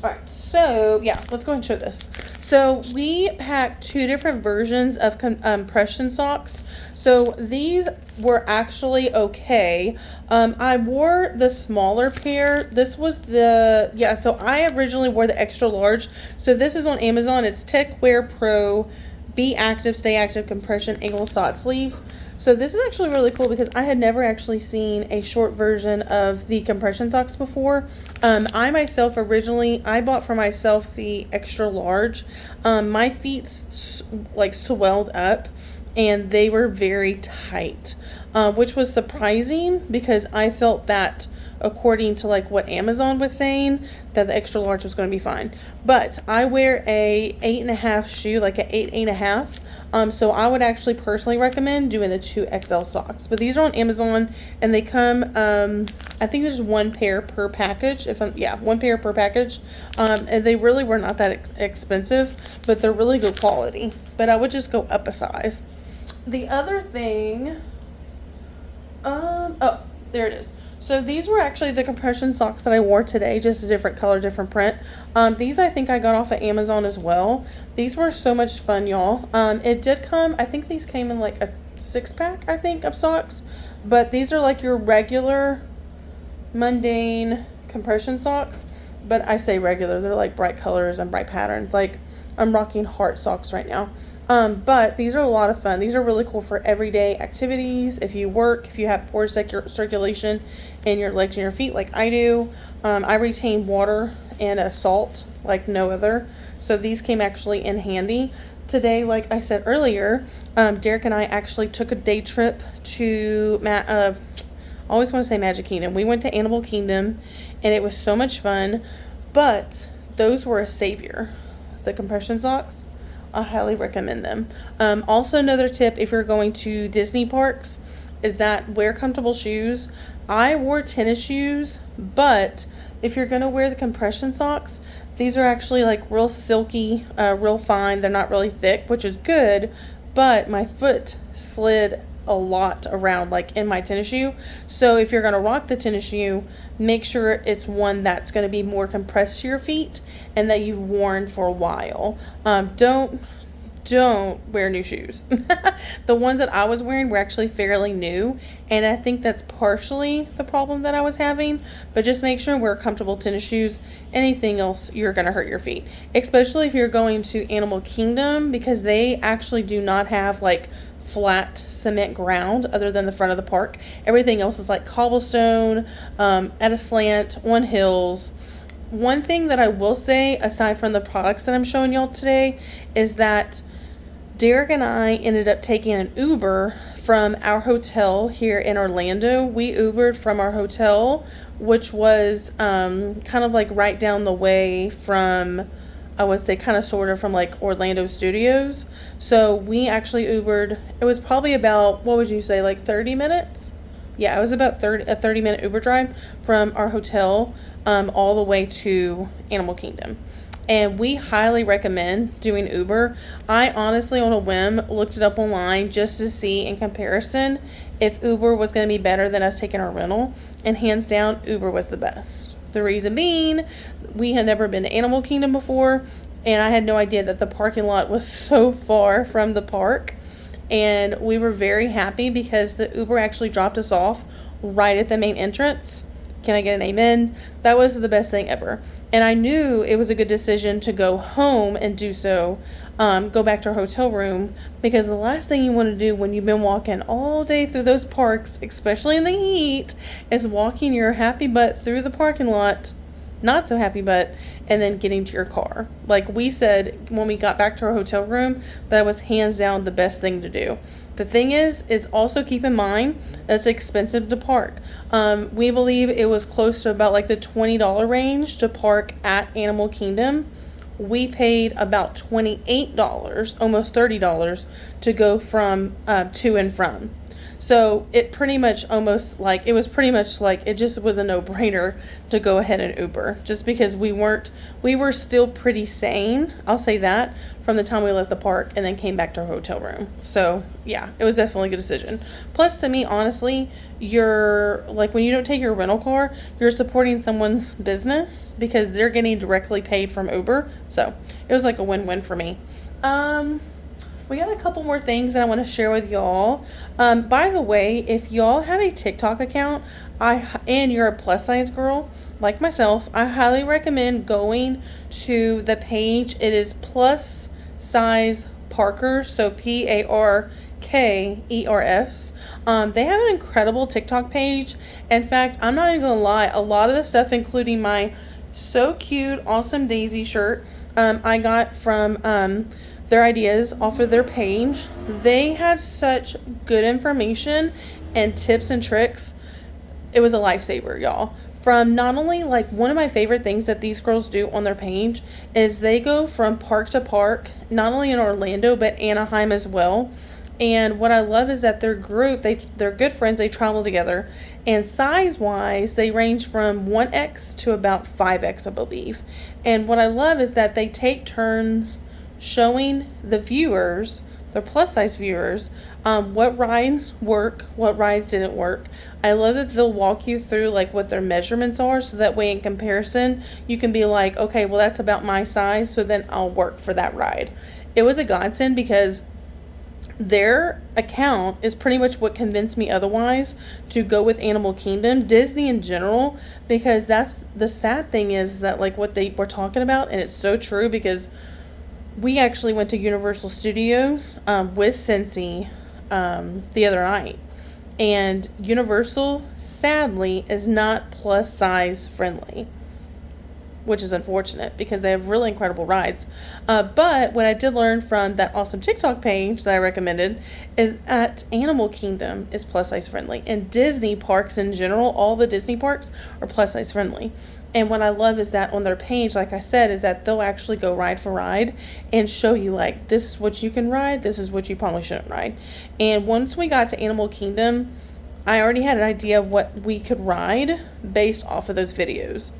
All right, so yeah, let's go and show this. So we packed two different versions of compression socks. So these were actually okay. I wore the smaller pair. This was so I originally wore the extra large. So this is on Amazon. It's Tech Wear Pro Be Active, Stay Active Compression Ankle Sock Sleeves. So this is actually really cool because I had never actually seen a short version of the compression socks before. I myself I bought for myself the extra large. My feet swelled up and they were very tight, which was surprising because I felt that, according to like what Amazon was saying, that the extra large was going to be fine. But I wear a 8.5 shoe, like an 8.5. So I would actually personally recommend doing the 2XL socks. But these are on Amazon and they come, I think there's one pair per package. One pair per package. And they really were not that expensive, but they're really good quality. But I would just go up a size. The other thing, there it is. So these were actually the compression socks that I wore today, just a different color, different print. These I think I got off of Amazon as well. These were so much fun, y'all. It did come, I think these came in like a 6-pack, I think, of socks. But these are like your regular, mundane compression socks. But I say regular, they're like bright colors and bright patterns. Like I'm rocking heart socks right now. But these are a lot of fun. These are really cool for everyday activities. If you work, if you have poor circulation in your legs and your feet like I do. I retain water and salt like no other. So these came actually in handy. Today, like I said earlier, Derek and I actually took a day trip to, I always want to say Magic Kingdom. We went to Animal Kingdom and it was so much fun. But those were a savior. The compression socks. I highly recommend them. Also, another tip if you're going to Disney parks is that wear comfortable shoes. I wore tennis shoes, but if you're going to wear the compression socks, these are actually like real silky, real fine. They're not really thick, which is good, but my foot slid a lot around like in my tennis shoe. So if you're going to rock the tennis shoe, make sure it's one that's going to be more compressed to your feet and that you've worn for a while. Don't wear new shoes. The ones that I was wearing were actually fairly new, and I think that's partially the problem that I was having. But just make sure and wear comfortable tennis shoes. Anything else, you're going to hurt your feet, especially if you're going to Animal Kingdom, because they actually do not have like flat cement ground other than the front of the park. Everything else is like cobblestone, at a slant, on hills. One thing that I will say, aside from the products that I'm showing y'all today, is that Derek and I ended up taking an Uber from our hotel here in Orlando. We Ubered from our hotel, which was kind of like right down the way from, I would say kind of sort of from like Orlando Studios. So we actually Ubered. It was probably about, what would you say, like 30 minutes? Yeah, it was about a 30-minute Uber drive from our hotel all the way to Animal Kingdom. And we highly recommend doing Uber. I honestly, on a whim, looked it up online just to see in comparison if Uber was going to be better than us taking our rental. And hands down, Uber was the best. The reason being, we had never been to Animal Kingdom before, and I had no idea that the parking lot was so far from the park. And we were very happy because the Uber actually dropped us off right at the main entrance. Can I get an amen? That was the best thing ever. And I knew it was a good decision to go home and do so, go back to our hotel room, because the last thing you want to do when you've been walking all day through those parks, especially in the heat, is walking your happy butt through the parking lot, not so happy butt, and then getting to your car. Like we said when we got back to our hotel room, that was hands down the best thing to do. The thing is also keep in mind that it's expensive to park. We believe it was close to about like the $20 range to park at Animal Kingdom. We paid about $28, almost $30 to go from to and from. So it pretty much it just was a no-brainer to go ahead and Uber, just because we were still pretty sane, I'll say that, from the time we left the park and then came back to our hotel room. So yeah, it was definitely a good decision. Plus, to me, honestly, you're like, when you don't take your rental car, you're supporting someone's business because they're getting directly paid from Uber. So it was like a win-win for me. We got a couple more things that I want to share with y'all. By the way, if y'all have a TikTok account and you're a plus size girl like myself, I highly recommend going to the page. It is Plus Size Parker, so PARKERS. They have an incredible TikTok page. In fact, I'm not even gonna lie, a lot of the stuff, including my so cute Awesome Daisy shirt, I got from their ideas off of their page. They had such good information and tips and tricks. It was a lifesaver, y'all. From not only, like, one of my favorite things that these girls do on their page is they go from park to park, not only in Orlando but Anaheim as well. And what I love is that their group, they're good friends, they travel together, and size wise they range from 1X to about 5X, I believe. And what I love is that they take turns showing the viewers, their plus size viewers, what rides work, what rides didn't work. I love that they'll walk you through like what their measurements are, so that way in comparison you can be like, okay, well that's about my size, so then I'll work for that ride. It was a godsend because their account is pretty much what convinced me otherwise to go with Animal Kingdom, Disney in general, because that's the sad thing is that like what they were talking about, and it's so true, because we actually went to Universal Studios with Scentsy the other night. And Universal, sadly, is not plus size friendly. which is unfortunate because they have really incredible rides. But what I did learn from that awesome TikTok page that I recommended is that Animal Kingdom is plus size friendly, and Disney parks in general, all the Disney parks are plus size friendly. And what I love is that on their page, like I said, is that they'll actually go ride for ride and show you, like, this is what you can ride, this is what you probably shouldn't ride. And once we got to Animal Kingdom, I already had an idea of what we could ride based off of those videos.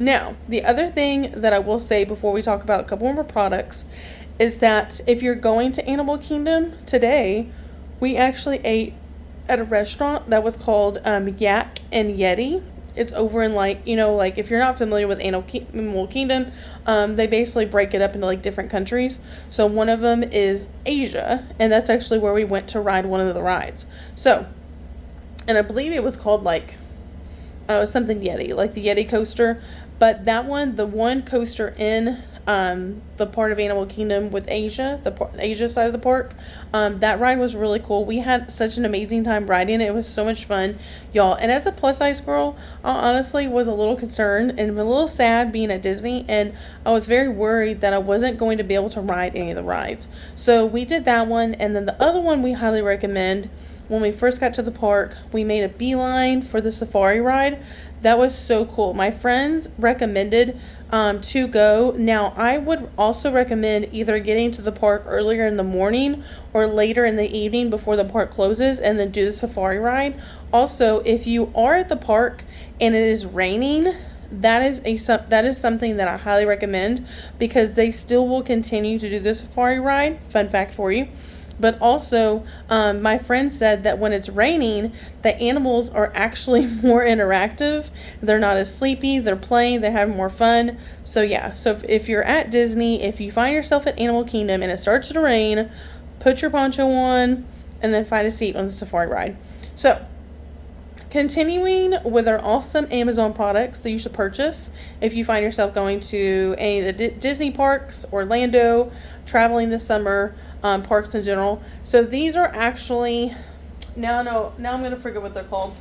Now, the other thing that I will say before we talk about a couple more products is that if you're going to Animal Kingdom today, we actually ate at a restaurant that was called Yak and Yeti. It's over in, like, you know, like, if you're not familiar with Animal Kingdom, they basically break it up into, like, different countries. So one of them is Asia, and that's actually where we went to ride one of the rides. So, and I believe it was called, like, something Yeti, like the Yeti coaster. But that one, the one coaster in the part of Animal Kingdom with Asia, the Asia side of the park, that ride was really cool. We had such an amazing time riding it. It was so much fun, y'all. And as a plus size girl, I honestly was a little concerned and a little sad being at Disney, and I was very worried that I wasn't going to be able to ride any of the rides. So we did that one, and then the other one we highly recommend. When we first got to the park, we made a beeline for the safari ride. That was so cool. My friends recommended to go. Now, I would also recommend either getting to the park earlier in the morning or later in the evening before the park closes and then do the safari ride. Also, if you are at the park and it is raining, that is something that I highly recommend, because they still will continue to do the safari ride. Fun fact for you. But also, my friend said that when it's raining, the animals are actually more interactive. They're not as sleepy. They're playing. They're having more fun. So yeah. So if you're at Disney, if you find yourself at Animal Kingdom and it starts to rain, put your poncho on and then find a seat on the safari ride. So, continuing with our awesome Amazon products that you should purchase if you find yourself going to any of the Disney parks, Orlando, traveling this summer, parks in general. So these are actually, now I'm going to forget what they're called.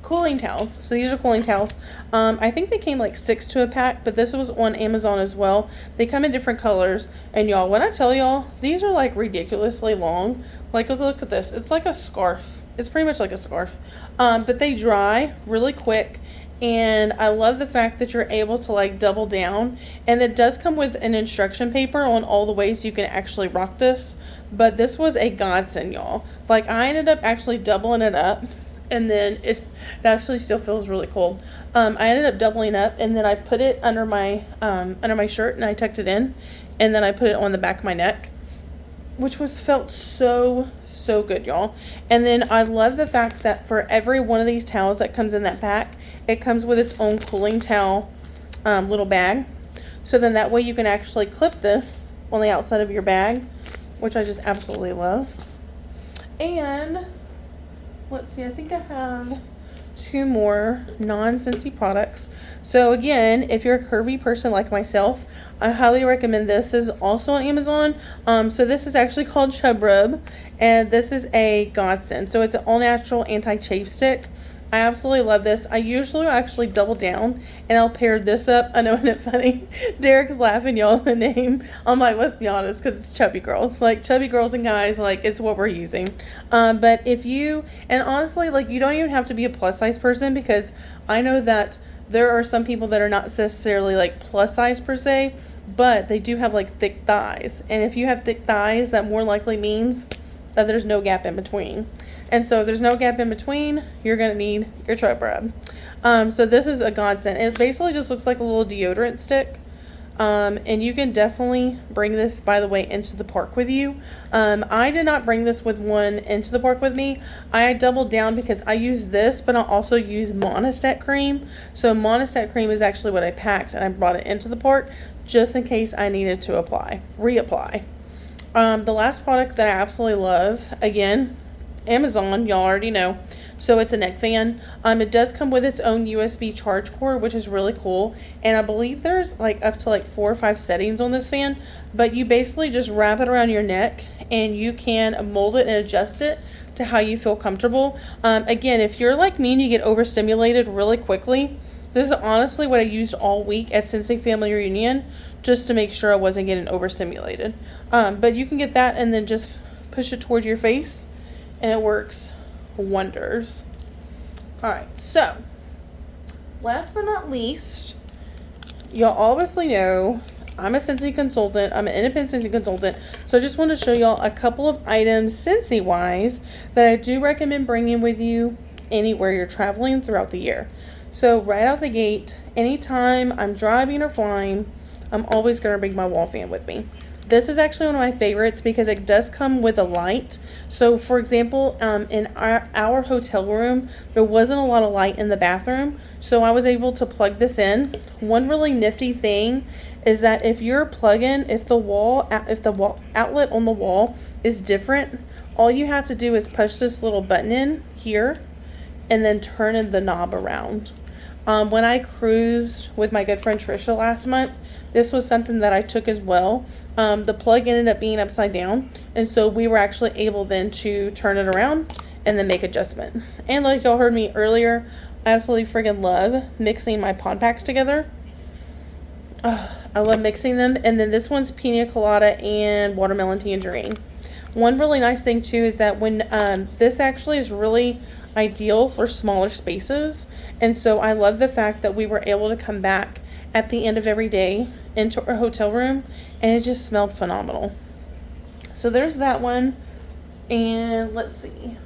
Cooling towels. So these are cooling towels. I think they came like 6 to a pack, but this was on Amazon as well. They come in different colors. And y'all, when I tell y'all, these are like ridiculously long. Like, look at this. It's like a scarf. It's pretty much like a scarf. But they dry really quick. And I love the fact that you're able to like double down. And it does come with an instruction paper on all the ways you can actually rock this. But this was a godsend, y'all. Like, I ended up actually doubling it up. And then it actually still feels really cold. I ended up doubling up, and then I put it under my shirt, and I tucked it in. And then I put it on the back of my neck, which felt so good, y'all. And then I love the fact that for every one of these towels that comes in that pack, it comes with its own cooling towel little bag. So then that way you can actually clip this on the outside of your bag, which I just absolutely love. And let's see, I think I have 2 more non-Scentsy products. So again, if you're a curvy person like myself, I highly recommend this. This is also on Amazon. So this is actually called Chub Rub, and this is a godsend. So it's an all-natural anti-chafe stick. I absolutely love this. I usually actually double down and I'll pair this up. I know, isn't it funny? Derek's laughing, y'all, the name. I'm like, let's be honest, because it's chubby girls. Like, chubby girls and guys, like, it's what we're using. But if you, and honestly, like, you don't even have to be a plus size person, because I know that there are some people that are not necessarily like plus size per se, but they do have like thick thighs. And if you have thick thighs, that more likely means that there's no gap in between. And so if there's no gap in between, you're going to need your Chub Rub. So this is a godsend. It basically just looks like a little deodorant stick. And you can definitely bring this, by the way, into the park with you. I did not bring this with one into the park with me. I doubled down because I use this, but I also use Monistat cream. So Monistat cream is actually what I packed, and I brought it into the park just in case I needed to reapply. The last product that I absolutely love, again, Amazon, y'all already know. So it's a neck fan. It does come with its own USB charge cord, which is really cool. And I believe there's like up to like 4 or 5 settings on this fan. But you basically just wrap it around your neck and you can mold it and adjust it to how you feel comfortable. Again, if you're like me and you get overstimulated really quickly, This is honestly what I used all week at Scentsy Family Reunion, just to make sure I wasn't getting overstimulated. But you can get that and then just push it towards your face, and it works wonders. Alright, so last but not least, y'all obviously know I'm a Scentsy consultant. I'm an independent Scentsy consultant. So I just want to show y'all a couple of items Scentsy wise that I do recommend bringing with you anywhere you're traveling throughout the year. So right out the gate, anytime I'm driving or flying, I'm always going to bring my wall fan with me. This is actually one of my favorites because it does come with a light. So for example, in our hotel room, there wasn't a lot of light in the bathroom. So I was able to plug this in. One really nifty thing is that if you're plugging, if the wall outlet on the wall is different, all you have to do is push this little button in here and then turn the knob around. When I cruised with my good friend Trisha last month, this was something that I took as well. The plug ended up being upside down, and so we were actually able then to turn it around and then make adjustments. And like y'all heard me earlier, I absolutely freaking love mixing my pod packs together. I love mixing them. And then this one's pina colada and watermelon tangerine. One really nice thing too is that when this actually is really ideal for smaller spaces, and so I love the fact that we were able to come back at the end of every day into our hotel room and it just smelled phenomenal. So there's that one. And let's see,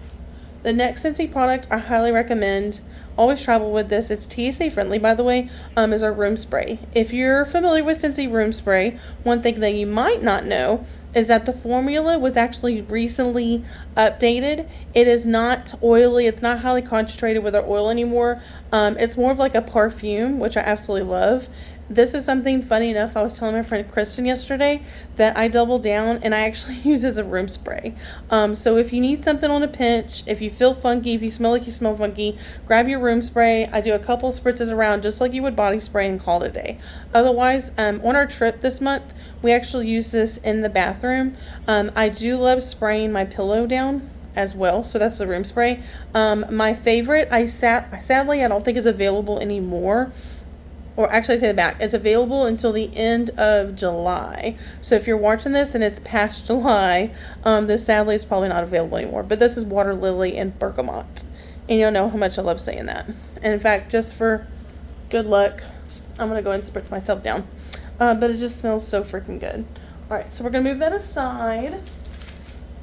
the next Scentsy product I highly recommend, always travel with this, it's TSA friendly by the way, is our room spray. If you're familiar with Scentsy room spray, one thing that you might not know is that the formula was actually recently updated. It is not oily, it's not highly concentrated with our oil anymore. It's more of like a perfume, which I absolutely love. This is something funny enough, I was telling my friend Kristen yesterday that I double down and I actually use as a room spray. So if you need something on a pinch, if you feel funky, if you smell like you smell funky, grab your room spray. I do a couple spritzes around just like you would body spray and call it a day. Otherwise, on our trip this month, we actually use this in the bathroom. I do love spraying my pillow down as well, so that's the room spray. My favorite, sadly I don't think is available anymore. Or actually, I say the back. It's available until the end of July. So if you're watching this and it's past July, this sadly is probably not available anymore. But this is Water Lily and Bergamot. And you'll know how much I love saying that. And in fact, just for good luck, I'm going to go and spritz myself down. But it just smells so freaking good. Alright, so we're going to move that aside.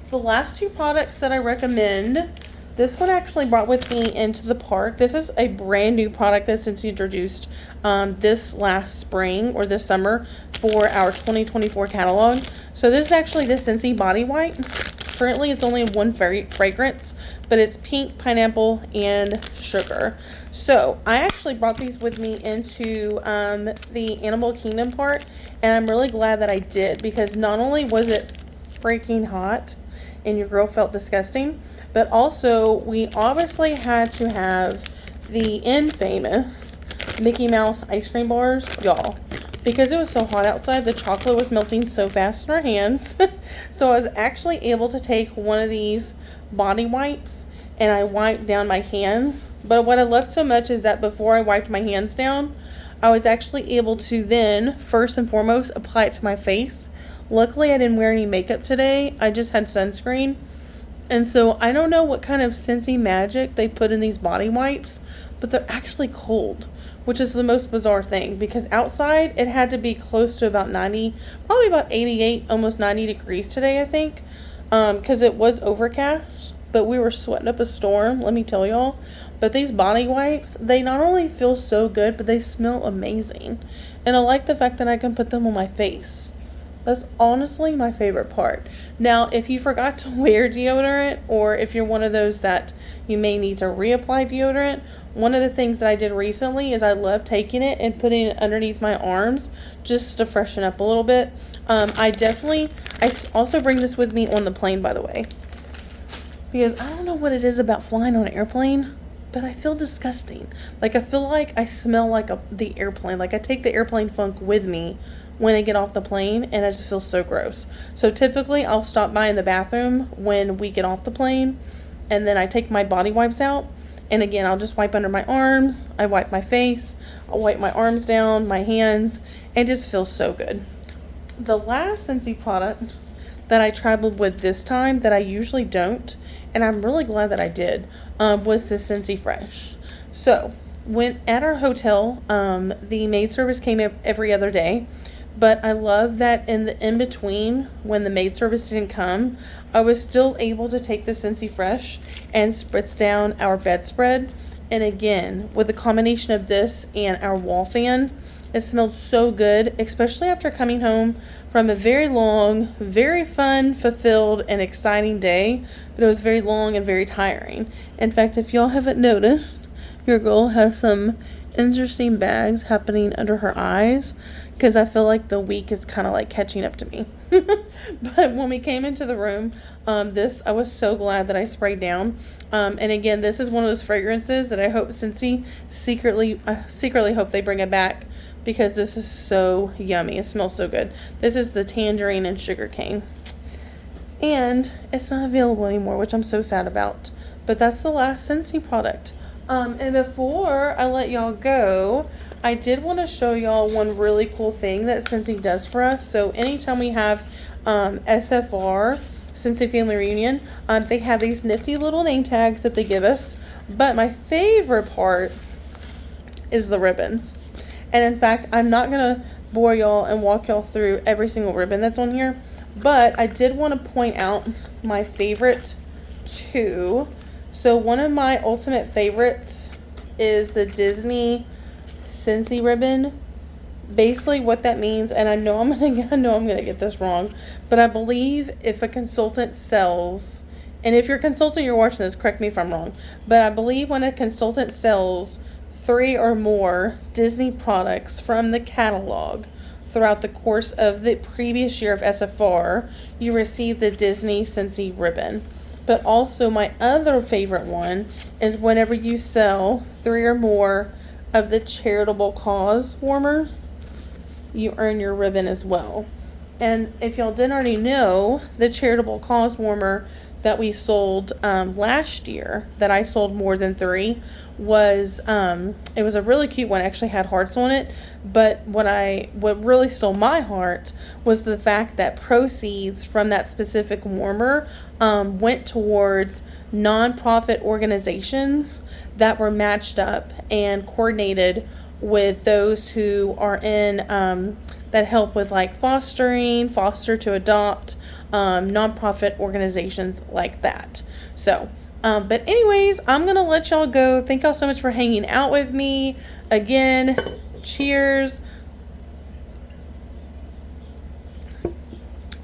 The last two products that I recommend, this one actually brought with me into the park. This is a brand new product that's since introduced this last spring or this summer for our 2024 catalog. So this is actually the Scentsy body wipes. Currently it's only one fragrance, but it's pink, pineapple, and sugar. So I actually brought these with me into the Animal Kingdom part, and I'm really glad that I did, because not only was it freaking hot and your girl felt disgusting, but also we obviously had to have the infamous Mickey Mouse ice cream bars, y'all. Because it was so hot outside, the chocolate was melting so fast in our hands. So I was actually able to take one of these body wipes and I wiped down my hands. But what I loved so much is that before I wiped my hands down, I was actually able to then, first and foremost, apply it to my face. Luckily, I didn't wear any makeup today. I just had sunscreen. And so I don't know what kind of Scentsy magic they put in these body wipes, but they're actually cold, which is the most bizarre thing, because outside it had to be close to about 90, probably about 88, almost 90 degrees today, I think, because it was overcast, but we were sweating up a storm, let me tell y'all. But these body wipes, they not only feel so good, but they smell amazing. And I like the fact that I can put them on my face. That's honestly my favorite part. Now, if you forgot to wear deodorant, or if you're one of those that you may need to reapply deodorant, one of the things that I did recently is I love taking it and putting it underneath my arms just to freshen up a little bit. I also bring this with me on the plane, by the way, because I don't know what it is about flying on an airplane, but I feel disgusting. Like, I feel like I smell like the airplane. Like, I take the airplane funk with me when I get off the plane, and I just feel so gross. So typically I'll stop by in the bathroom when we get off the plane, and then I take my body wipes out And again, I'll just wipe under my arms. I wipe my face. I'll wipe my arms down, my hands. It just feels so good. The last Scentsy product that I traveled with this time that I usually don't, and I'm really glad that I did, was the Scentsy Fresh. So, when at our hotel, the maid service came every other day, but I love that in the in-between, when the maid service didn't come, I was still able to take the Scentsy Fresh and spritz down our bedspread. And again, with the combination of this and our wall fan, it smelled so good, especially after coming home from a very long, very fun, fulfilled, and exciting day. But it was very long and very tiring. In fact, if y'all haven't noticed, your girl has some interesting bags happening under her eyes because I feel like the week is kind of like catching up to me. But when we came into the room, I was so glad that I sprayed down. And again, this is one of those fragrances that I hope Scentsy secretly hope they bring it back, because this is so yummy. It smells so good. This is the tangerine and sugarcane. And it's not available anymore, which I'm so sad about. But that's the last Scentsy product. And before I let y'all go, I did want to show y'all one really cool thing that Scentsy does for us. So anytime we have SFR, Scentsy Family Reunion, they have these nifty little name tags that they give us. But my favorite part is the ribbons. And in fact, I'm not going to bore y'all and walk y'all through every single ribbon that's on here. But I did want to point out my favorite two. So one of my ultimate favorites is the Disney Scentsy ribbon. Basically what that means, and I know I'm gonna get this wrong, but I believe if a consultant sells, and if you're a consultant, you're watching this, correct me if I'm wrong, but I believe when a consultant sells 3 or more Disney products from the catalog throughout the course of the previous year of SFR, you receive the Disney Scentsy ribbon. But also my other favorite one is whenever you sell 3 or more of the charitable cause warmers, you earn your ribbon as well. And if y'all didn't already know, the charitable cause warmer that we sold last year, that I sold more than 3, was it was a really cute one. It actually had hearts on it, but what really stole my heart was the fact that proceeds from that specific warmer went towards nonprofit organizations that were matched up and coordinated with those who are in that help with like fostering, foster to adopt, nonprofit organizations like that. So but anyways, I'm going to let y'all go. Thank y'all so much for hanging out with me. Again, cheers.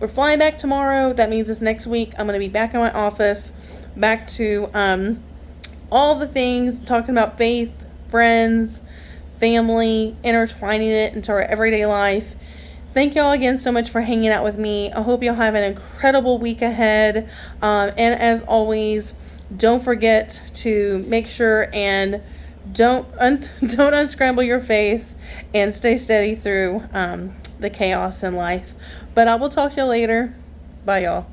We're flying back tomorrow. That means it's next week. I'm going to be back in my office, back to all the things, talking about faith, friends, family, intertwining it into our everyday life. Thank y'all again so much for hanging out with me. I hope y'all have an incredible week ahead. And as always, don't forget to make sure and don't unscramble your faith and stay steady through the chaos in life. But I will talk to you later. Bye, y'all.